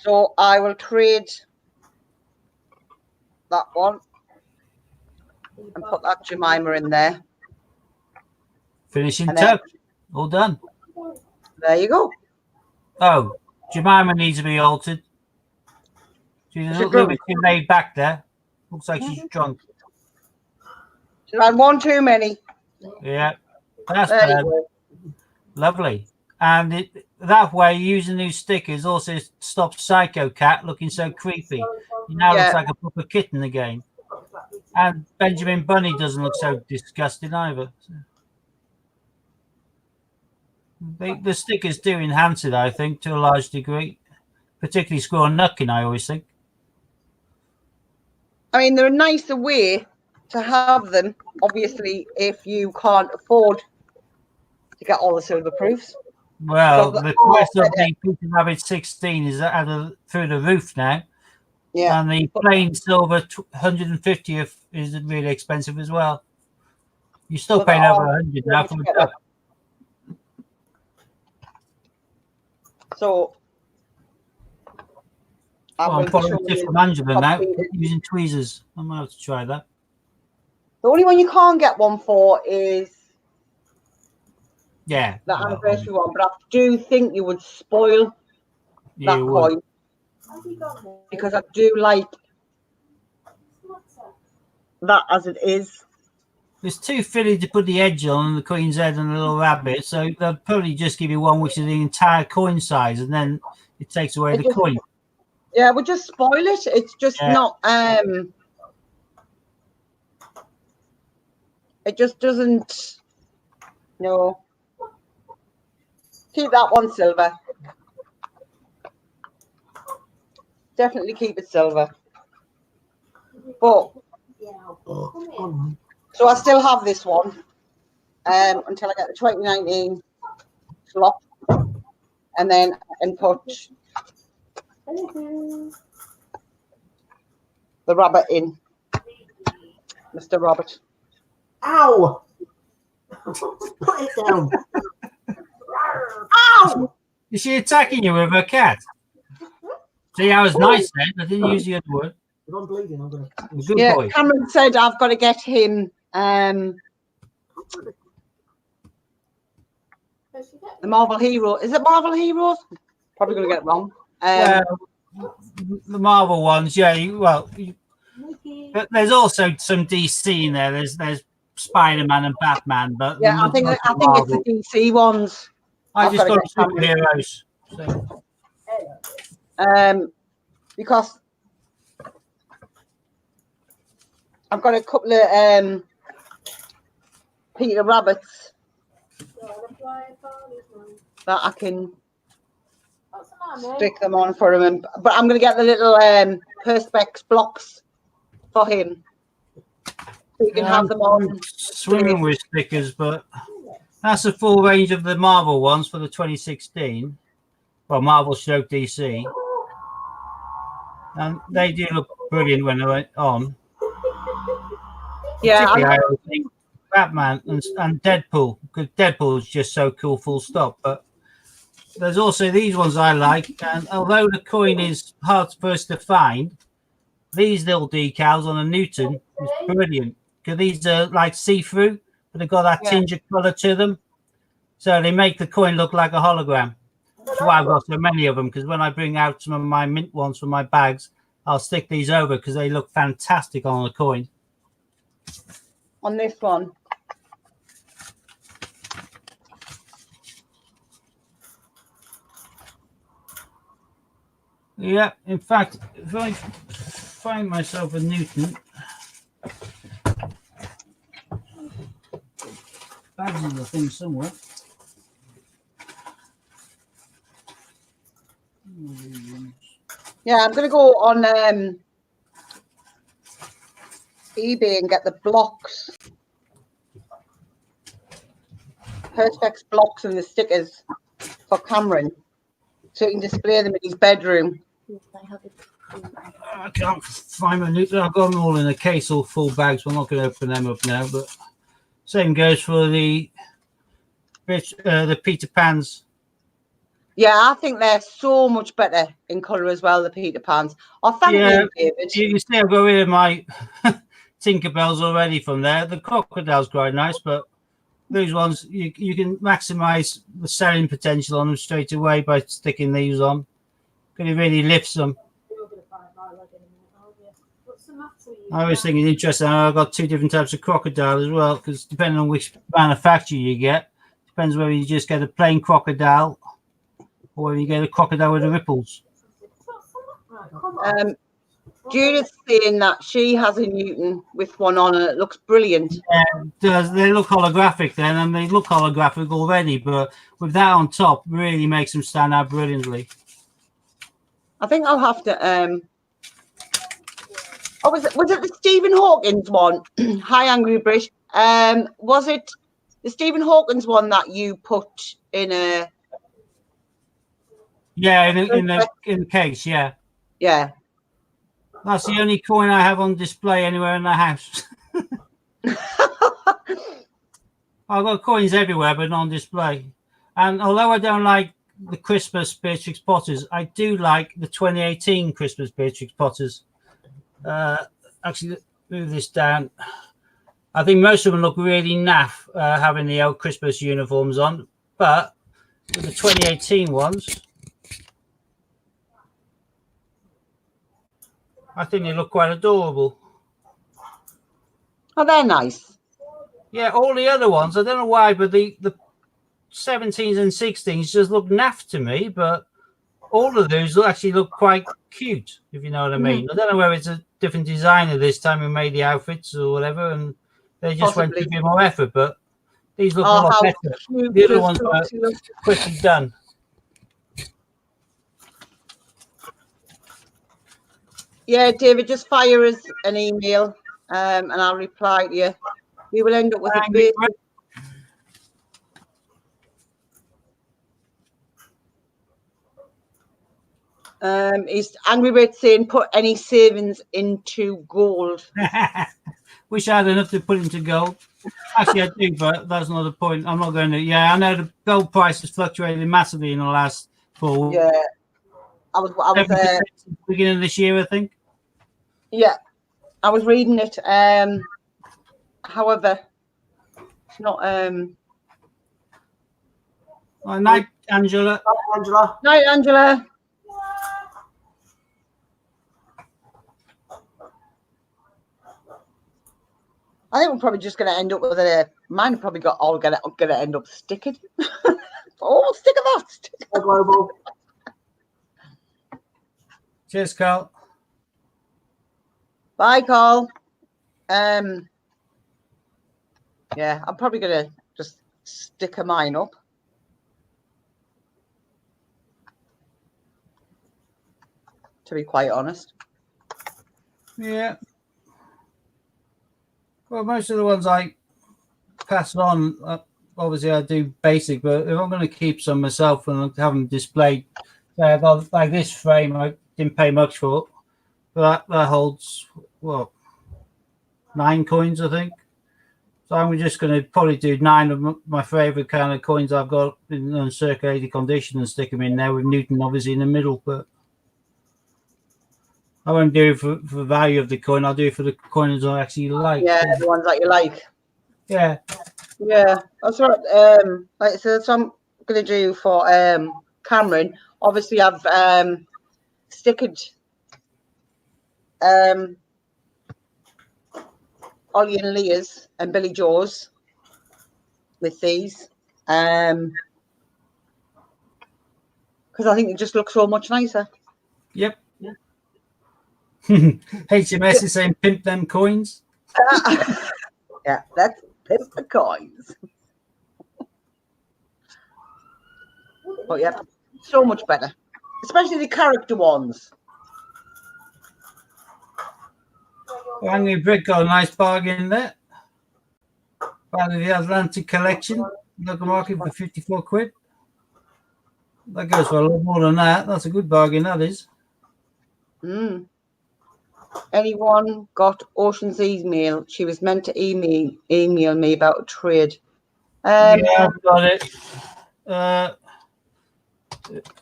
so I will trade that one and put that Jemima in there. Finishing touch. All done. There you go. Oh, Jemima needs to be altered. She's a little bit too laid back there. Looks like she's drunk. She's had one too many. Yeah, that's bad. Lovely. And that way, using new stickers also stops Psycho Cat looking so creepy. He now looks like a proper kitten again. And Benjamin Bunny doesn't look so disgusting either. The stickers do enhance it, I think, to a large degree. Particularly Squirrel Nutkin, I always think. I mean, they're a nicer way to have them, obviously, if you can't afford to get all the silver proofs. Well, the price of the Peter Rabbit 16 is through the roof now. Yeah. And the plain silver 150th is really expensive as well. You're still paying over 100 now for a duck. So I'm Well, I'm going to probably show tip you from Angela now completed. using tweezers. I might have to try that. The only one you can't get one for is Yeah. the Well, anniversary one, but I do think you would spoil that you would. coin because I do like that as it is. It's too fiddly to put the edge on and the Queen's head and a little rabbit, so they'll probably just give you one which is the entire coin size, and then it takes away It the just, coin. yeah, we just spoil it. It's just Yeah. not. It just doesn't. No. Keep that one silver. Definitely keep it silver. But so I still have this one until I get the 2019 slot, and then I can put the rabbit in, Mr. Robert. Ow! Put it down. Ow! Is she attacking you with her cat? See, I was nice then. I didn't use the other word. If I'm bleeding, I'm gonna. Good Yeah, boy. Cameron said I've got to get him the Marvel Hero. Is it Marvel Heroes? Probably going to get it wrong. Well, the Marvel ones, yeah. But there's also some DC in there. There's Spider-Man and Batman, but Yeah, I think it's the DC ones. I I've just got got to get superheroes. So. Because I've got a couple of Peter Rabbits that I can stick them on for him. But I'm going to get the little Perspex blocks for him, so you can have them on. Swimming with stickers, but that's the full range of the Marvel ones for the 2016. Well, Marvel stroke DC. And they do look brilliant when they went on. Yeah, particularly I think Batman and Deadpool, because Deadpool is just so cool, full stop. But there's also these ones I like, and although the coin is hard for us to find, these little decals on a Newton is brilliant, because these are like see-through, but they've got that tinge of colour to them, so they make the coin look like a hologram. That's why I've got so many of them, because when I bring out some of my mint ones from my bags, I'll stick these over because they look fantastic on a coin. On this one. Yeah, in fact, if I find myself a Newton, bags of the thing somewhere. Yeah, I'm going to go on eBay and get the blocks, Perspex blocks and the stickers for Cameron, so he can display them in his bedroom. I can't find my Newton. I've got them all in a case, all full bags. We're not going to open them up now, but same goes for the Peter Pans. Yeah, I think they're so much better in colour as well, the Peter Pans. Oh, thank you, David. You can see I've got rid of my Tinkerbells already from there. The crocodile's quite nice, but these ones, you can maximise the selling potential on them straight away by sticking these on. Because it really lifts them. I always think it's interesting. I've got two different types of crocodile as well, because depending on which manufacturer you get, depends whether you just get a plain crocodile or whether you get a crocodile with the ripples. Judith's saying that she has a Newton with one on and it looks brilliant. Yeah, it does. They look holographic then, and they look holographic already, but with that on top, really makes them stand out brilliantly. I think I'll have to. Oh, was it the Stephen Hawkins one? Hi, Angry British. Was it the Stephen Hawkins one that you put in a? Yeah, in the case, yeah. Yeah. That's the only coin I have on display anywhere in the house. I've got coins everywhere, but not on display. And although I don't like the Christmas Beatrix Potters. I do like the 2018 Christmas Beatrix Potters. Actually, move this down. I think most of them look really naff having the old Christmas uniforms on, but with the 2018 ones, I think they look quite adorable. Oh, they're nice. Yeah, all the other ones, I don't know why, but the 17s and 16s just look naff to me, but all of those actually look quite cute, if you know what I mean. I don't know whether it's a different designer this time who made the outfits or whatever, and they just went to a bit more effort, but these look a lot better. The other ones are quickly done. Yeah, David, just fire us an email and I'll reply to you. We will end up with a bit. Is Angry Red saying put any savings into gold? Wish I had enough to put into gold. Actually, I do, but that's not the point. I'm not going to. Yeah, I know the gold price has fluctuated massively in the last 4 weeks. Yeah, I was beginning of this year, I think. Yeah, I was reading it. However, it's not. Night, Angela. Angela. Night, Angela. I think we're probably just going to end up with a. Mine probably got all going to end up sticking. Oh, stick of that. Stick of global. Cheers, Carl. Bye, Carl. Yeah, I'm probably going to just stick a mine up. To be quite honest. Yeah. Well, most of the ones I pass on, obviously I do basic, but if I'm going to keep some myself and have them displayed, like this frame, I didn't pay much for, but that holds, what, 9 coins, I think. So I'm just going to probably do 9 of my favourite kind of coins I've got in uncirculated condition and stick them in there with Newton obviously in the middle, but I won't do it for the value of the coin. I'll do it for the coins I actually like. Yeah, the ones that you like. Yeah. Yeah, that's right. Like so that's what I'm gonna do for Cameron. Obviously, I've sticked Ollie and Leah's and Billy Joe's with these because I think it just looks so much nicer. Yep. HMS is saying pimp them coins. Yeah, that's pimp the coins. But yeah, so much better, especially the character ones. Well, Angry Brick got a nice bargain there. Part of the Atlantic collection, local market for 54 quid. That goes for a lot more than that. That's a good bargain, that is. Anyone got Ocean's email? She was meant to email me about a trade. Yeah, I've got it.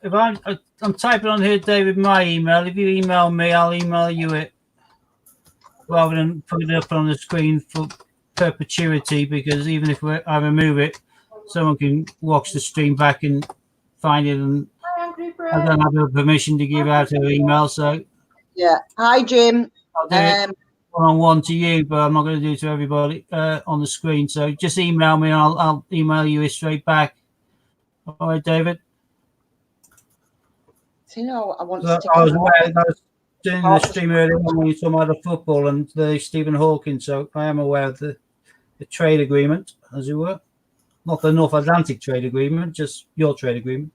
If I'm typing on here, David, my email. If you email me, I'll email you it rather than put it up on the screen for perpetuity. Because even if I remove it, someone can watch the stream back and find it, and I don't have the permission to give out her email. So yeah, hi Jim. I'll do it one-on-one to you, but I'm not going to do it to everybody on the screen. So just email me, and I'll email you straight back. All right, David. So, you know, I want I was doing the stream earlier when you talking about the football and the Stephen Hawking, so I am aware of the trade agreement, as it were. Not the North Atlantic trade agreement, just your trade agreement.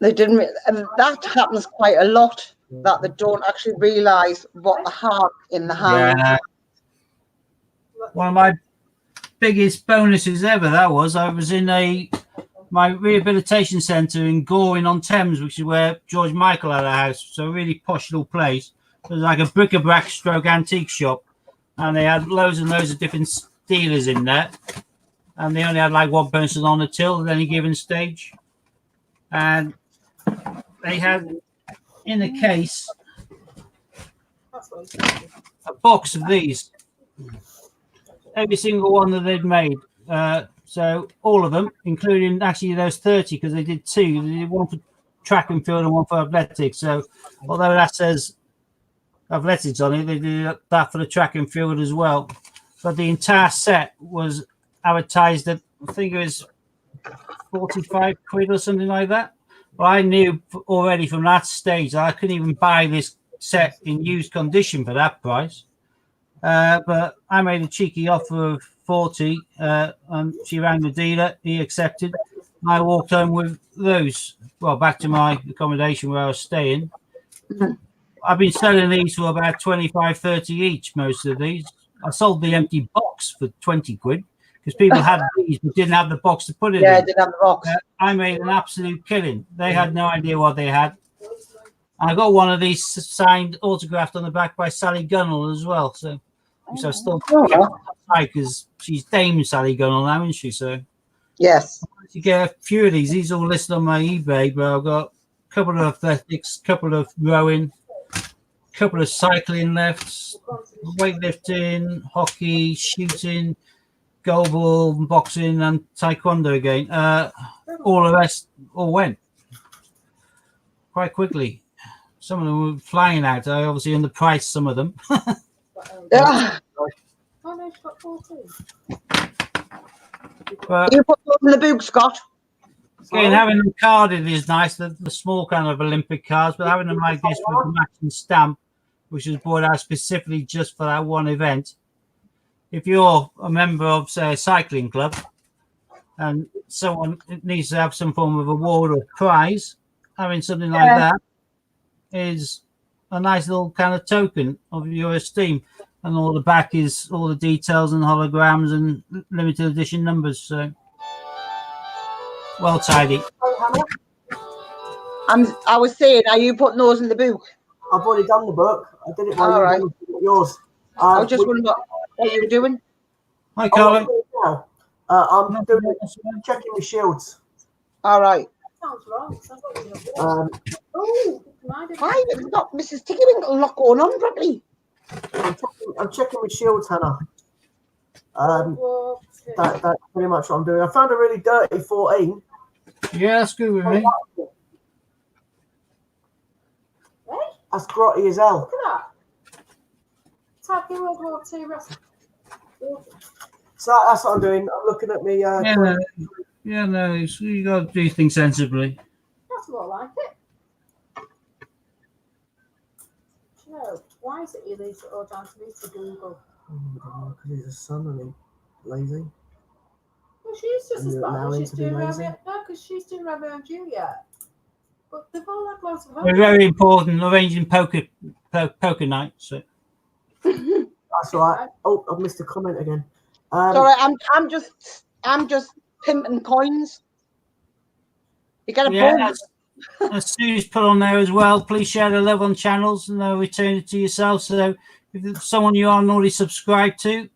They didn't, and that happens quite a lot, that they don't actually realise what they have in the hand. Yeah. One of my biggest bonuses ever, that was, I was in my rehabilitation centre in Goring-on-Thames, which is where George Michael had a house. So a really posh little place. It was like a bric-a-brac stroke antique shop. And they had loads and loads of different dealers in there. and they only had like one person on the till at any given stage. And they had in the case a box of these, every single one that they'd made. So all of them, including actually those 30, because they did two. They did one for track and field and one for athletics. So although that says athletics on it, they did that for the track and field as well. But the entire set was advertised at, I think it was 45 quid or something like that. Well, I knew already from that stage that I couldn't even buy this set in used condition for that price. But I made a cheeky offer of 40, and she rang the dealer. He accepted. I walked home with those. Well, back to my accommodation where I was staying. I've been selling these for about 25, 30 each, most of these. I sold the empty box for 20 quid because people had these but didn't have the box to put it in. Yeah, I did have the box. I made an absolute killing. They had no idea what they had. I got one of these signed, autographed on the back by Sally Gunnell as well. So, which I still because she's Dame Sally Gunnell now, isn't she? So, yes, you get a few of these. These all listed on my eBay, but I've got a couple of athletics, a couple of rowing, a couple of cycling left, weightlifting, hockey, shooting, goalball, boxing, and taekwondo again. All the rest all went quite quickly. Some of them were flying out. I obviously underpriced some of them. Yeah. Oh no, she's got 14. But You put those in the book, Scott. again, having them carded is nice, the small kind of Olympic cards, but having them like this with the matching stamp, which was brought out specifically just for that one event. If you're a member of, say, a cycling club and someone needs to have some form of award or prize, having something like that is a nice little kind of token of your esteem. And all the back is all the details and holograms and limited edition numbers. So well tidy. I was saying, are you putting those in the book? I've already done the book. I did it while All right. yours. I was just wondering what you were doing. Hi, Carly. I'm doing checking the shields. All right. Sounds wrong. Why? It's not Mrs. Tickywinkle not going on properly. I'm checking my shields, Hannah. That's pretty much what I'm doing. I found a really dirty 14. Yeah, that's good with me. That's grotty as hell. Look at that. Type in World War II recipe. So that's what I'm doing. I'm looking at me. No, you got to do things sensibly. That's more like it. No, why is it you leave it all down to me to Google? Because he's a son and he's lazy. Well, she's just as allow bad. him She's to be doing lazy? Romeo. No, because she's doing Romeo and Juliet. But they've all had lots of They're hope. very important, arranging poker night. So That's all right. Oh, I've missed a comment again. Sorry, I'm just pimping coins. You get a bonus. as Sue's put on there as well, please share the love on channels and they'll return it to yourself. So if there's someone you aren't already subscribed to,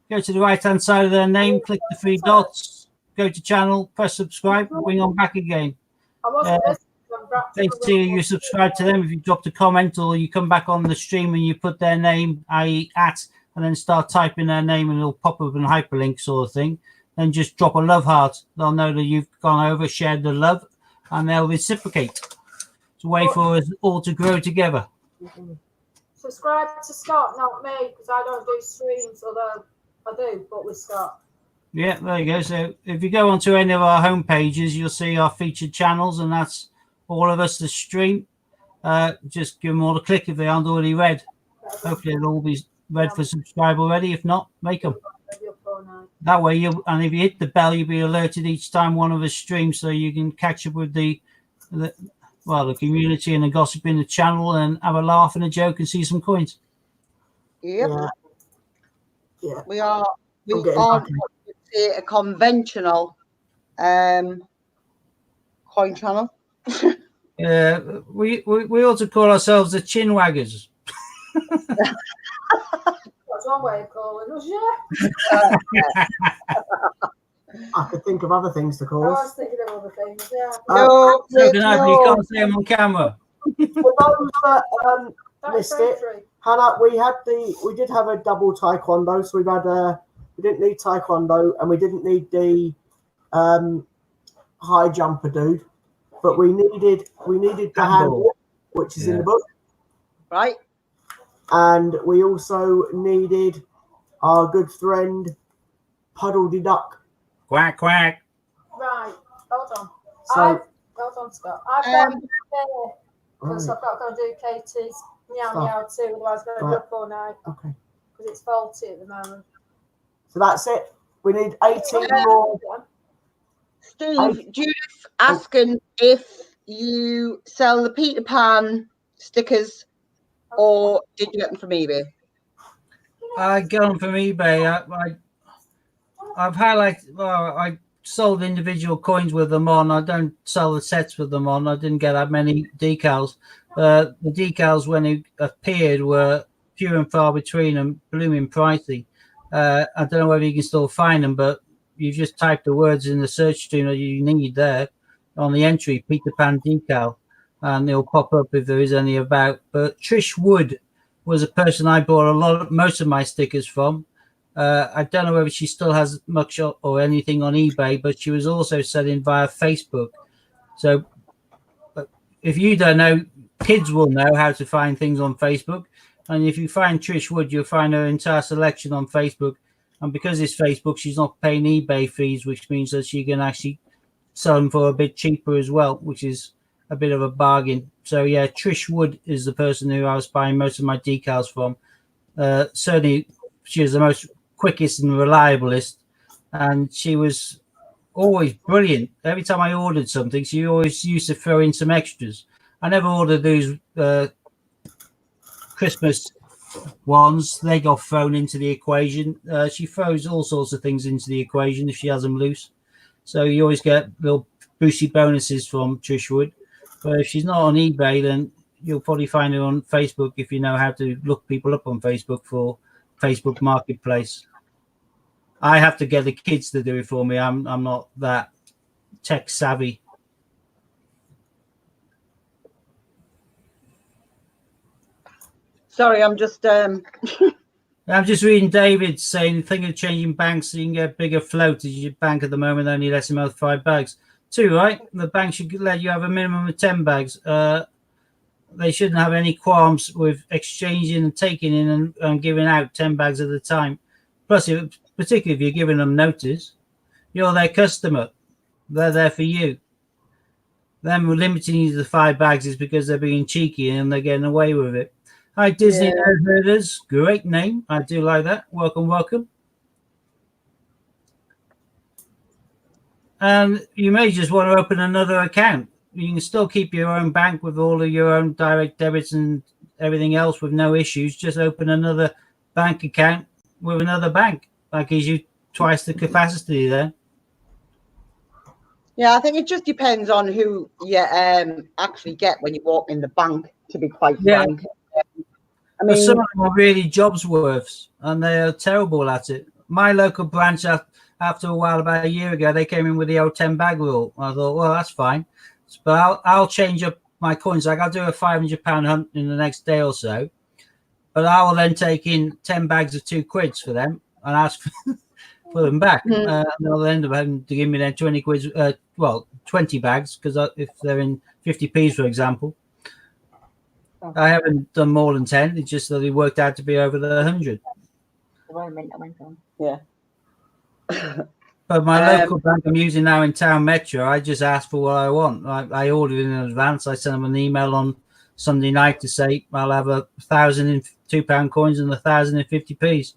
go to the right hand side of their name, click the three dots, go to channel, press subscribe, bring on back again. I wasn't listening. They see you subscribe to them. If you dropped a comment or you come back on the stream and you put their name, i.e. at, and then start typing their name and it'll pop up in hyperlink sort of thing, then just drop a love heart. They'll know that you've gone over, shared the love, and they'll reciprocate. It's a way for us all to grow together. Subscribe to Scott, not me, because I don't do streams, although I do, but with Scott. Yeah, there you go. So if you go onto any of our home pages, you'll see our featured channels, and that's all of us that stream. Just give them all a click if they aren't already read. Hopefully they'll all be read for subscribe already. If not, make them. That way, and if you hit the bell, you'll be alerted each time one of us streams, so you can catch up with the community and the gossip in the channel and have a laugh and a joke and see some coins. Yep. Yeah. We are a conventional coin channel. We ought to call ourselves the chin waggers. That's one way of calling us, yeah. I could think of other things to I cause. was thinking of other things, yeah. No, So can I, but you no. can't say them on camera. For those that That is missed very it, true. Hannah, we did have a double taekwondo, so we didn't need taekwondo and we didn't need the high jumper dude, but we needed the Handball. handball, which is in the book, Right? and we also needed our good friend Puddle Duck. Quack, quack. Right, hold on. So Hold on, Scott. I've got because right, I've got to go and do Katie's meow Stop. meow too, otherwise I'm going to be up all night okay, because it's faulty at the moment. so that's it. We need 18 more. Steve, Judith asking if you sell the Peter Pan stickers or did you get them from eBay? I get them from eBay. I've highlighted. Well, I sold individual coins with them on. I don't sell the sets with them on. I didn't get that many decals. The decals when they appeared were few and far between and blooming pricey. I don't know whether you can still find them, but you just type the words in the search string that you need there on the entry, Peter Pan decal, and it'll pop up if there is any about. But Trish Wood was a person I bought most of my stickers from. I don't know whether she still has much or anything on eBay, but she was also selling via Facebook. So if you don't know, kids will know how to find things on Facebook. And if you find Trish Wood, you'll find her entire selection on Facebook. And because it's Facebook, she's not paying eBay fees, which means that she can actually sell them for a bit cheaper as well, which is a bit of a bargain. So yeah, Trish Wood is the person who I was buying most of my decals from. Certainly, she was the most quickest and reliablest, and she was always brilliant. Every time I ordered something, she always used to throw in some extras. I never ordered those Christmas ones. They got thrown into the equation. She throws all sorts of things into the equation if she has them loose. So you always get little boosty bonuses from Trish Wood. But if she's not on eBay, then you'll probably find her on Facebook if you know how to look people up on Facebook for Facebook Marketplace. I have to get the kids to do it for me. I'm not that tech savvy. Sorry, I'm just I'm just reading David saying, think of changing banks so you can get bigger float, as your bank at the moment only lets him have 5 bags. 2, right? The bank should let you have a minimum of 10 bags. They shouldn't have any qualms with exchanging and taking in and giving out 10 bags at a time. Plus, particularly if you're giving them notice, you're their customer. They're there for you. Them limiting you to 5 bags is because they're being cheeky and they're getting away with it. Hi, Disney Herders. Great name. I do like that. Welcome, welcome. And you may just want to open another account. You can still keep your own bank with all of your own direct debits and everything else with no issues. Just open another bank account with another bank. That gives you twice the capacity there. Yeah, I think it just depends on who you actually get when you walk in the bank, to be quite frank. I mean, some of them are really jobs worths, and they are terrible at it. My local branch, after a while, about a year ago, they came in with the old 10 bag rule. I thought, well, that's fine, but I'll change up my coins. Like I'll do a £500 hunt in the next day or so, but I will then take in 10 bags of £2 for them and ask for them back. And they'll end up having to give me then 20 quid, 20 bags, because if they're in 50p's, for example. I haven't done more than 10. It's just that it worked out to be over the 100. Yeah. But my local bank I'm using now in Town Metro, I just ask for what I want. I ordered in advance. I sent them an email on Sunday night to say I'll have 1,000 in £2 coins and 1,000 in 50p's.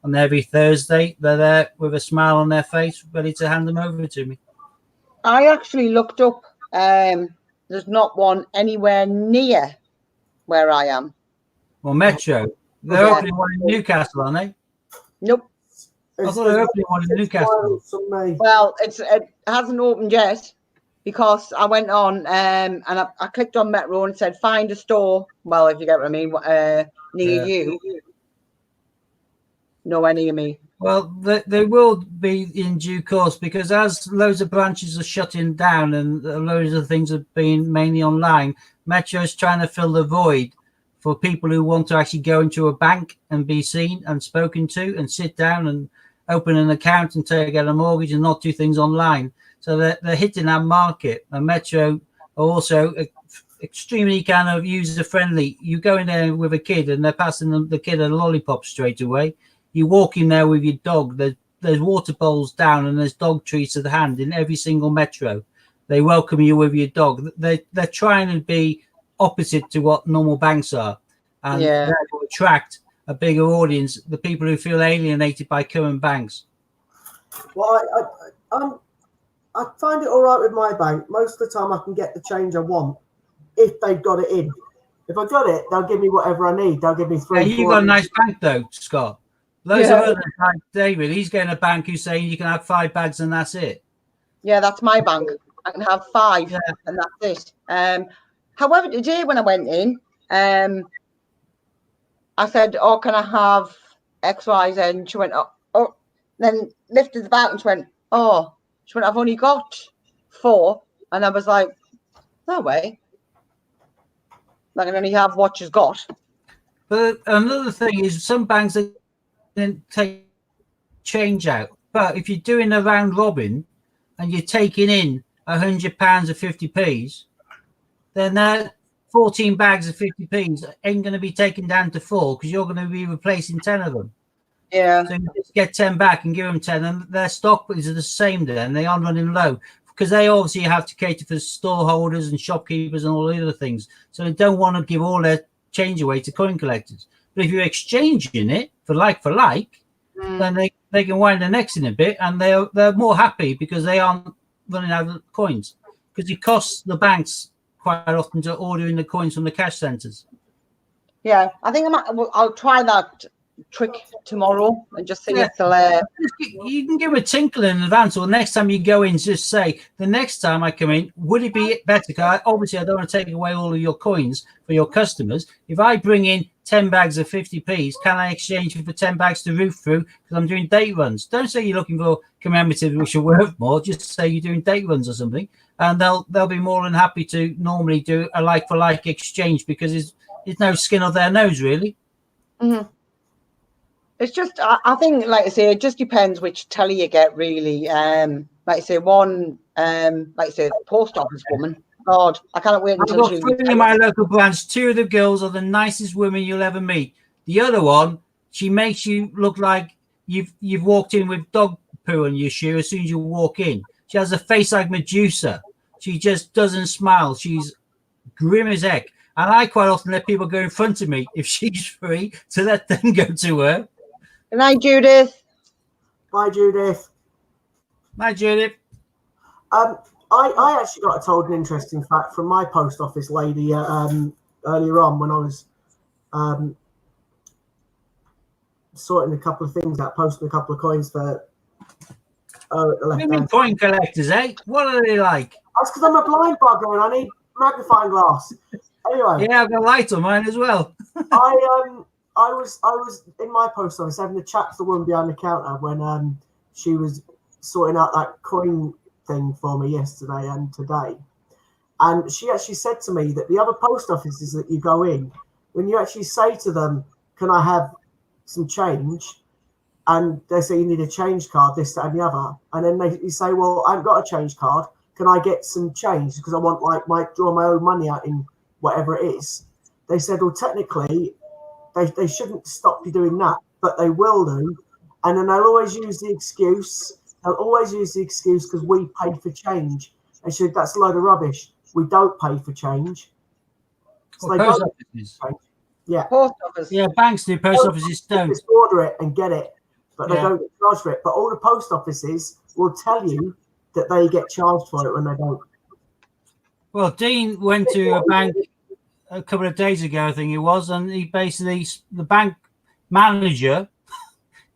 And every Thursday, they're there with a smile on their face, ready to hand them over to me. I actually looked up. There's not one anywhere near where I am. Well, Metro. They're opening one in Newcastle, aren't they? Nope. I thought they were opening one in Newcastle. Well, it hasn't opened yet because I went on and I clicked on Metro and said find a store. Well, if you get what I mean, near you. nowhere near me. Well, they will be in due course, because as loads of branches are shutting down and loads of things are being mainly online, Metro is trying to fill the void for people who want to actually go into a bank and be seen and spoken to and sit down and open an account and take out a mortgage and not do things online. So they're hitting that market. And Metro are also extremely kind of user friendly. You go in there with a kid and they're passing the kid a lollipop straight away. You walk in there with your dog. There's water bowls down and there's dog treats at hand in every single Metro. They welcome you with your dog. They're trying to be opposite to what normal banks are, and therefore attract a bigger audience, the people who feel alienated by current banks. Well, I find it all right with my bank. Most of the time I can get the change I want if they've got it in. If I got it, they'll give me whatever I need. They'll give me three. Yeah, you've got a nice bank though, Scott. Loads of others like David, he's getting a bank who's saying you can have 5 bags and that's it. Yeah, that's my bank. I can have 5 and that's it. However, today when I went in, I said, "Oh, can I have X, Y, Z?" And she went, "Oh," then lifted the bag and she went, "Oh," she went, "I've only got 4," and I was like, "No way. I can only have what she's got." But another thing is some banks didn't take change out. But if you're doing a round robin and you're taking in £100 of 50p's, then that 14 bags of 50p's ain't going to be taken down to 4 because you're going to be replacing 10 of them. Yeah. So you just get 10 back and give them 10, and their stock is the same then. They are running low because they obviously have to cater for store holders and shopkeepers and all the other things. So they don't want to give all their change away to coin collectors. But if you're exchanging it for like, then they can wind their necks in a bit, and they're more happy because they aren't running out of coins. Because it costs the banks quite often to order in the coins from the cash centres. Yeah, I think I'll try that trick tomorrow and just see if they'll. You can give a tinkle in advance, or next time you go in, just say, the next time I come in, would it be better? Because obviously I don't want to take away all of your coins for your customers. If I bring in 10 bags of 50p's, can I exchange it for 10 bags to root through because I'm doing date runs? Don't say you're looking for commemoratives which are worth more. Just say you're doing date runs or something, and they'll be more than happy to normally do a like for like exchange because it's no skin off their nose, really. Mm-hmm. It's just, I think, like I say, it just depends which telly you get, really. Like I say, one, like I say, post office woman. God, I can't wait until I've got 3 in my local branch. 2 of the girls are the nicest women you'll ever meet. The other one, she makes you look like you've walked in with dog poo on your shoe as soon as you walk in. She has a face like Medusa. She just doesn't smile. She's grim as heck. And I quite often let people go in front of me if she's free to let them go to her. Good night, Judith. Bye, Judith. Bye, Judith. I actually got told an interesting fact from my post office lady earlier on when I was sorting a couple of things out, posting a couple of coins for at the left hand. Coin collectors, eh? What are they like? That's because I'm a blind bugger and I need magnifying glass. Anyway, yeah, I've got light on mine as well. I was in my post office having a chat to the woman behind the counter when she was sorting out that coin thing for me yesterday and today, and she actually said to me that the other post offices that you go in, when you actually say to them, "Can I have some change?" and they say you need a change card, this, that, and the other, and then you say, "Well, I haven't got a change card. Can I get some change because I want draw my own money out in whatever it is?" They said, "Well, technically, they shouldn't stop you doing that, but they will do," and then they'll always use the excuse. They'll always use the excuse because we pay for change. And she said, "That's a load of rubbish. We don't pay for change." So well, they post don't offices. Yeah. Post office. Yeah, banks do. Post offices don't. Just order it and get it, but they don't get charged for it. But all the post offices will tell you that they get charged for it when they don't. Well, Dean went to a bank a couple of days ago, I think it was, and he basically, the bank manager,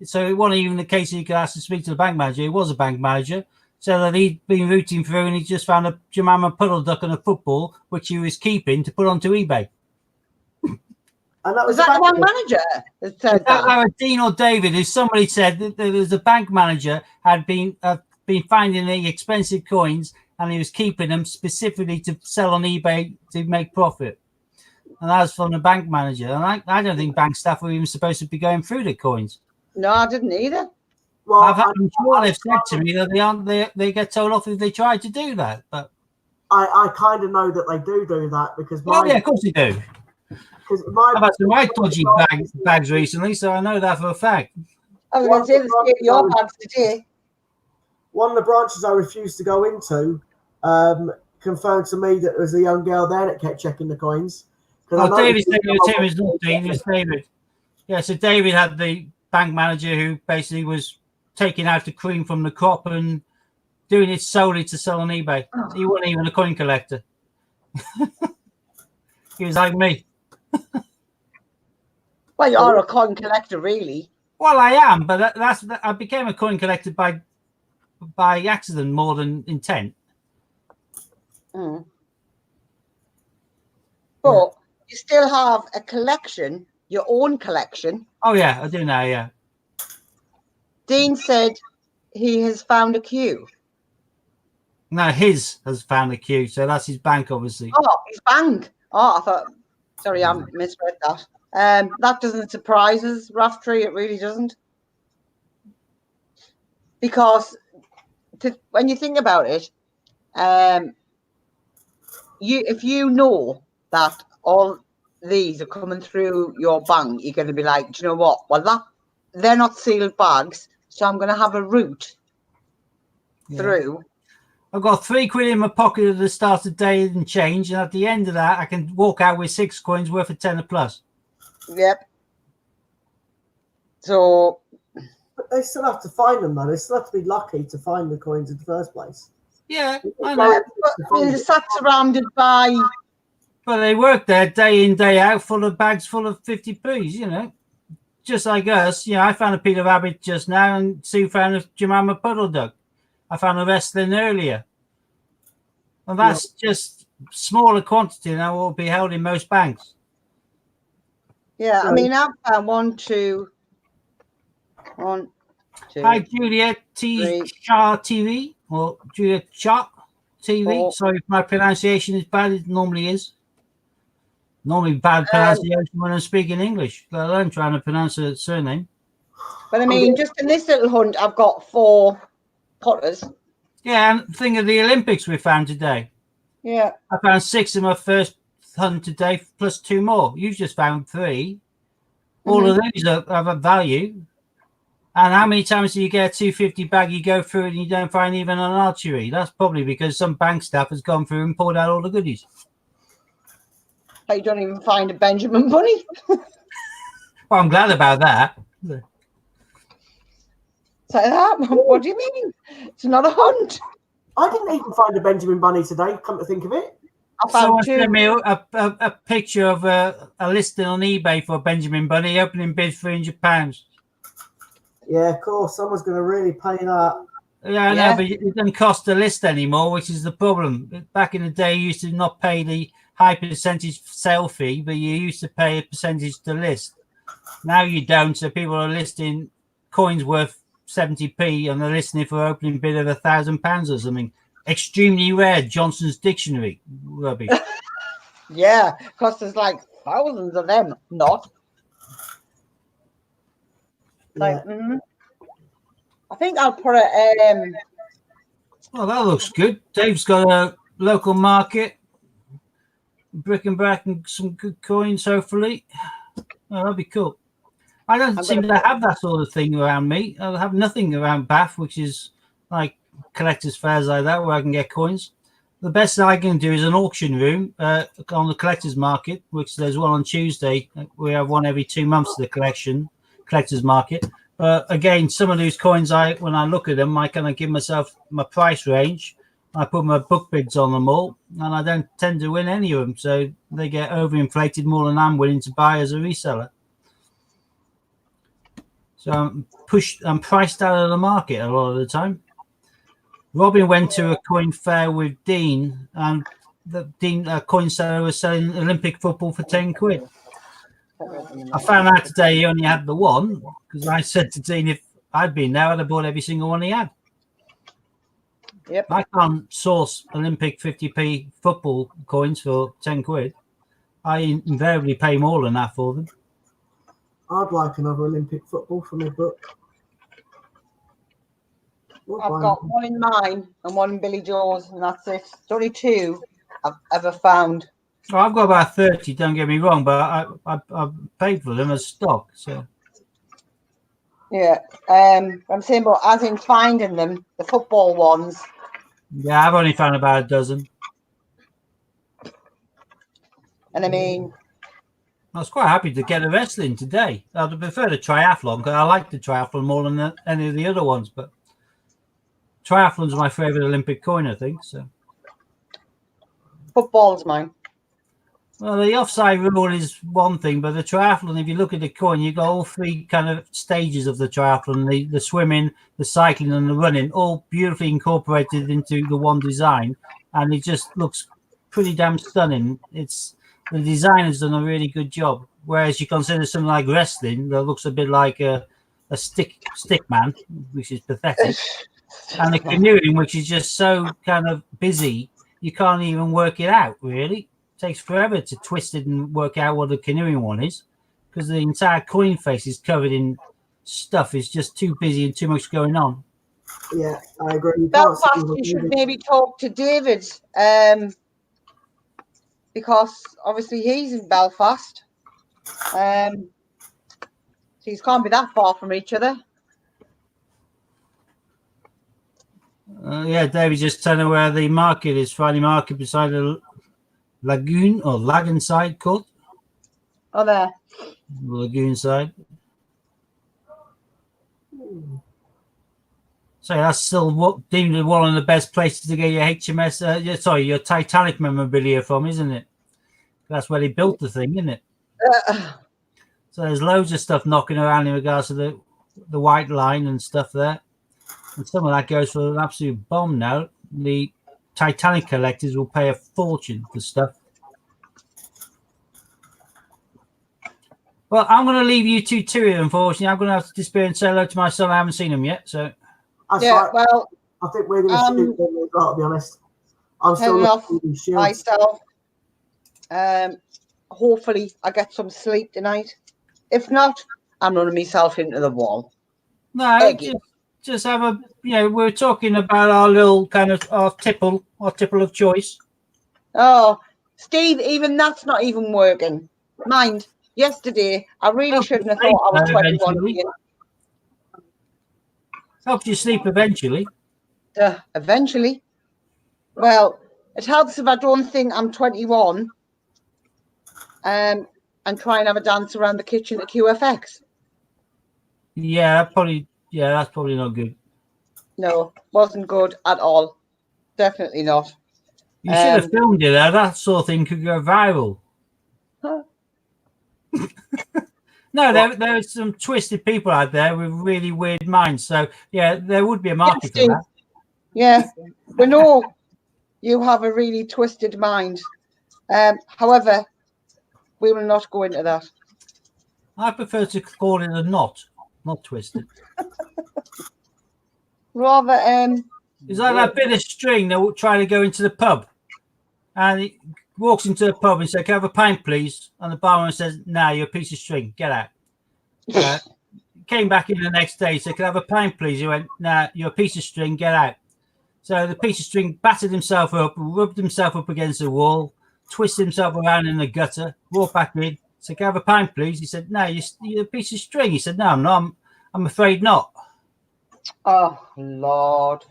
so it wasn't even the case he could ask to speak to the bank manager, he was a bank manager, so that he'd been rooting through and he just found a Jemima puddle duck and a football, which he was keeping to put onto eBay. And that Was was that the back bank manager that said That that? Dean or David, who somebody said that there was a bank manager had been finding the expensive coins and he was keeping them specifically to sell on eBay to make profit. And that was from the bank manager. And I don't think bank staff were even supposed to be going through the coins. No, I didn't either. Well, I'm sure they've said to me that they aren't. They get told off if they try to do that. But I kind of know that they do that because well, yeah, of course they do. I've had some right dodgy bags recently, so I know that for a fact. I was going to say the state of your bags today. One of the branches I refused to go into confirmed to me that there was a young girl there that kept checking the coins. Oh, David said it was him. It's not Dean. It's David. Yeah, so David had the bank manager who basically was taking out the cream from the crop and doing it solely to sell on eBay. He wasn't even a coin collector. He was like me. Well, you're a coin collector, really. Well, I am, but I became a coin collector by accident more than intent. Mm. But you still have a collection, your own collection. Oh yeah, I do now. Yeah. Dean said he has found a queue. No, his has found a queue, so that's his bank, obviously. Oh, his bank. Oh, I thought. Sorry, I misread that. That doesn't surprise us, Raftree. It really doesn't, because when you think about it, if you know that all these are coming through your bank, you're going to be like, do you know what? Well, they're not sealed bags, so I'm going to have a route through. I've got £3 in my pocket at the start of the day and change, and at the end of that, I can walk out with 6 coins worth of £10 plus. Yep. So, but they still have to find them, though. They still have to be lucky to find the coins in the first place. Yeah, I know. But they're sat surrounded by. But they work there day in, day out, full of bags full of 50p's, you know. Just like us, you know, I found a Peter Rabbit just now, and Sue found a Jemima Puddle Duck. I found a wrestling earlier. And that's just smaller quantity than what will be held in most banks. Yeah, I mean, I've found 1, 2. Hi, Juliet T. Char TV, or Juliet Char TV. 4. Sorry if my pronunciation is bad. It normally is. Normally bad pronunciation when I'm speaking English, let alone trying to pronounce a surname. But I mean, just in this little hunt, I've got 4 potters. Yeah, and think of the Olympics we found today. Yeah. I found 6 in my first hunt today, plus 2 more. You just found 3. All of these have a value. And how many times do you get a 250 bag, you go through it and you don't find even an archery? That's probably because some bank staff has gone through and pulled out all the goodies. You don't even find a Benjamin bunny. Well, I'm glad about that. Say that? What do you mean? It's not a hunt. I didn't even find a Benjamin bunny today, come to think of it. I found Someone 2. sent me a picture of a listing on eBay for a Benjamin bunny, opening bid £300. Yeah, of course. Someone's going to really pay that. Yeah, I know, but it doesn't cost a list anymore, which is the problem. Back in the day, you used to not pay the high percentage sale fee, but you used to pay a percentage to list. Now you don't, so people are listing coins worth 70p and they're listing it for opening bid of £1,000 or something. Extremely rare, Johnson's Dictionary. Rubbish. Yeah, because there's like thousands of them. Not. Like, I think I'll put it. Well, that looks good. Dave's got a local market, bric-a-brac and some good coins, hopefully. Oh, that'd be cool. I don't seem to have that sort of thing around me. I have nothing around Bath, which is like collectors' fairs like that, where I can get coins. The best I can do is an auction room on the collectors' market, which there's one on Tuesday. We have one every 2 months to the collectors' market. Again, some of these coins, when I look at them, I kind of give myself my price range. I put my book bids on them all, and I don't tend to win any of them. So they get overinflated more than I'm willing to buy as a reseller. So I'm priced out of the market a lot of the time. Robin went to a coin fair with Dean, and the Dean coin seller was selling Olympic football for 10 quid. I found out today he only had the one because I said to Dean if I'd been there, I'd have bought every single one he had. Yep. I can't source Olympic 50p football coins for 10 quid. I invariably pay more than that for them. I'd like another Olympic football for my book. I've got one in mine and one in Billy Joe's, and that's it. It's only two I've ever found. Well, I've got about 30, don't get me wrong, but I've paid for them as stock. So Yeah. I'm saying, but as in finding them, the football ones. yeah, I've only found about a dozen. And I mean, I was quite happy to get the wrestling today. I'd prefer the triathlon because I like the triathlon more than any of the other ones. But triathlon's my favourite Olympic coin, I think. So football's mine. well, the offside rule is one thing, but the triathlon, if you look at the coin, you've got all three kind of stages of the triathlon: the swimming, the cycling, and the running, all beautifully incorporated into the one design, and it just looks pretty damn stunning. The designer's done a really good job. Whereas you consider something like wrestling that looks a bit like a stick man, which is pathetic, and the canoeing, which is just so kind of busy, you can't even work it out. Really, it takes forever to twist it and work out what the canoeing one is, because the entire coin face is covered in stuff. It's just too busy and too much going on. Yeah, I agree. Belfast, you should maybe talk to David. Because obviously he's in Belfast. So these can't be that far from each other. Yeah, David, just tell me where the market is. Friday market beside the lagoon or lagoon side court. Oh, there. Lagoon side. So that's still deemed one of the best places to get your HMS, your Titanic memorabilia from, isn't it? That's where they built the thing, isn't it? So there's loads of stuff knocking around in regards to the White Line and stuff there. And some of that goes for an absolute bomb now. The Titanic collectors will pay a fortune for stuff. Well, I'm going to leave you two to it, unfortunately. I'm going to have to disappear and say hello to my son. I haven't seen him yet, so... Well, I think we're going to shoot them as well, to be honest. I'm still looking at myself. Hopefully I get some sleep tonight. If not, I'm running myself into the wall. No, just have a, we're talking about our little kind of our tipple of choice. Oh, Steve, even that's not even working. Mind, yesterday I really shouldn't have thought I was 21 again. Helps you sleep eventually. Eventually. Well, it helps if I don't think I'm 21 and try and have a dance around the kitchen at QFX. Yeah, that's probably not good. No, wasn't good at all. Definitely not. You should have filmed it there. That sort of thing could go viral. Huh? No, there are some twisted people out there with really weird minds. So, yeah, there would be a market for that. Yeah, we know you have a really twisted mind. However, we will not go into that. I prefer to call it a knot, not twisted. Rather, it's like that bit of string that will try to go into the pub. And he walks into the pub and says, "Can I have a pint, please?" And the barman says, "No, you're a piece of string. Get out." Came back in the next day, said, "Can I have a pint, please?" He went, "No, you're a piece of string. Get out." So the piece of string battered himself up, rubbed himself up against the wall, twisted himself around in the gutter, walked back in, said, "Can I have a pint, please?" He said, "No, you're a piece of string." He said, "No, I'm not. I'm afraid not." Oh, Lord.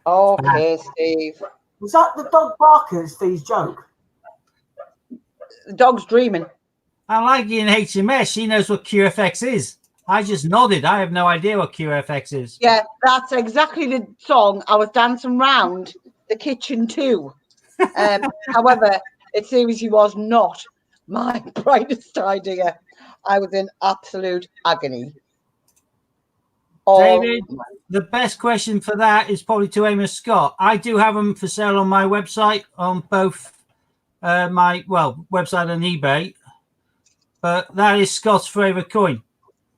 Okay, Steve. Was that the dog barking at Steve's joke? The dog's dreaming. I like you in HMS. She knows what QFX is. I just nodded. I have no idea what QFX is. Yeah, that's exactly the song I was dancing round the kitchen to. However, it seriously was not my brightest idea. I was in absolute agony. David, the best question for that is probably to Amos Scott. I do have them for sale on my website, on both my website and eBay. But that is Scott's favourite coin.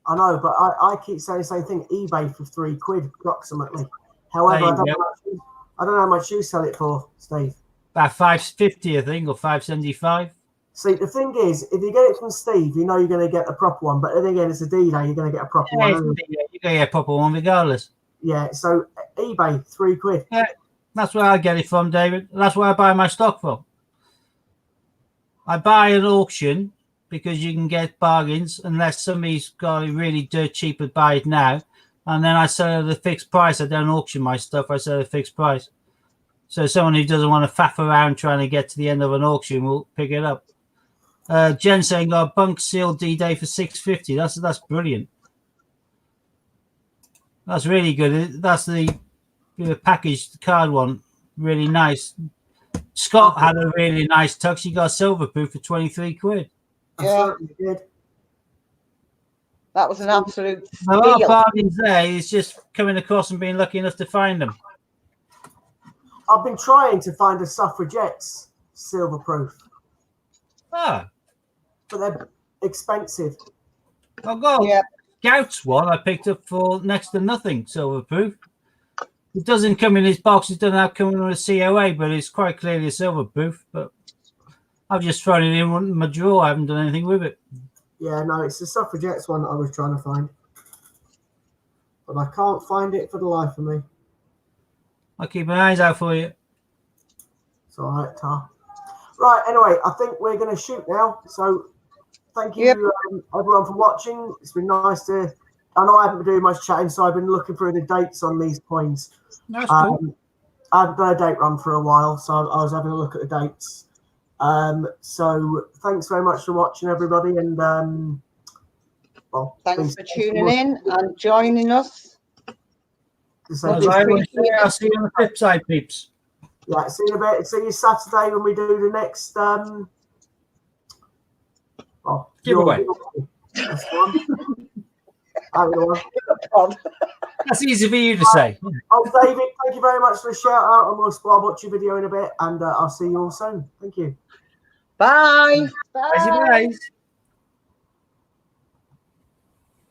I know, but I keep saying the same thing. eBay for £3 approximately. However, There I you don't, go. I don't know how much you sell it for, Steve. About $5.50, I think, or $5.75. See, the thing is, if you get it from Steve, you know you're going to get the proper one. But then again, it's a D-Day, you're going to get a proper Yeah, one. Anyway. you're going to get a proper one regardless. Yeah, so eBay, £3. Yeah, that's where I get it from, David. That's where I buy my stock from. I buy an auction because you can get bargains unless somebody's got it really dirt cheap and buy it now. And then I sell it at a fixed price. I don't auction my stuff. I sell at a fixed price. So someone who doesn't want to faff around trying to get to the end of an auction will pick it up. Jen saying got bunk seal D-Day for $6.50. That's brilliant. That's really good. That's the packaged card one. Really nice. Scott had a really nice tux. He got silver proof for £23. I Yeah. certainly did. That was an absolute There are steal. bargains there. It's just coming across and being lucky enough to find them. I've been trying to find a suffragettes silver proof, Ah, but they're expensive. I've got Yeah. Scouts one I picked up for next to nothing, silver proof. It doesn't come in this box. It doesn't have come in with a COA, but it's quite clearly a silver proof. But I've just thrown it in my drawer. I haven't done anything with it. Yeah, no, it's the suffragettes one that I was trying to find, but I can't find it for the life of me. I'll keep my eyes out for you. It's all right, Tar. Right, anyway, I think we're going to shoot now. So thank you, Yep. everyone, for watching. It's been nice to... I know I haven't been doing much chatting, so I've been looking through the dates on these coins. That's cool. I haven't done a date run for a while, so I was having a look at the dates. So thanks very much for watching, everybody, and well, Thanks for tuning in and joining us. So As I always say, I'll see you on the flip side, peeps. yeah, see you in a bit. See you Saturday when we do the next Giveaway. That's one. That's easy for you to say. Oh, David, thank you very much for the shout out, and I'll watch your video in a bit, and I'll see you all soon. Thank you. Bye. Bye.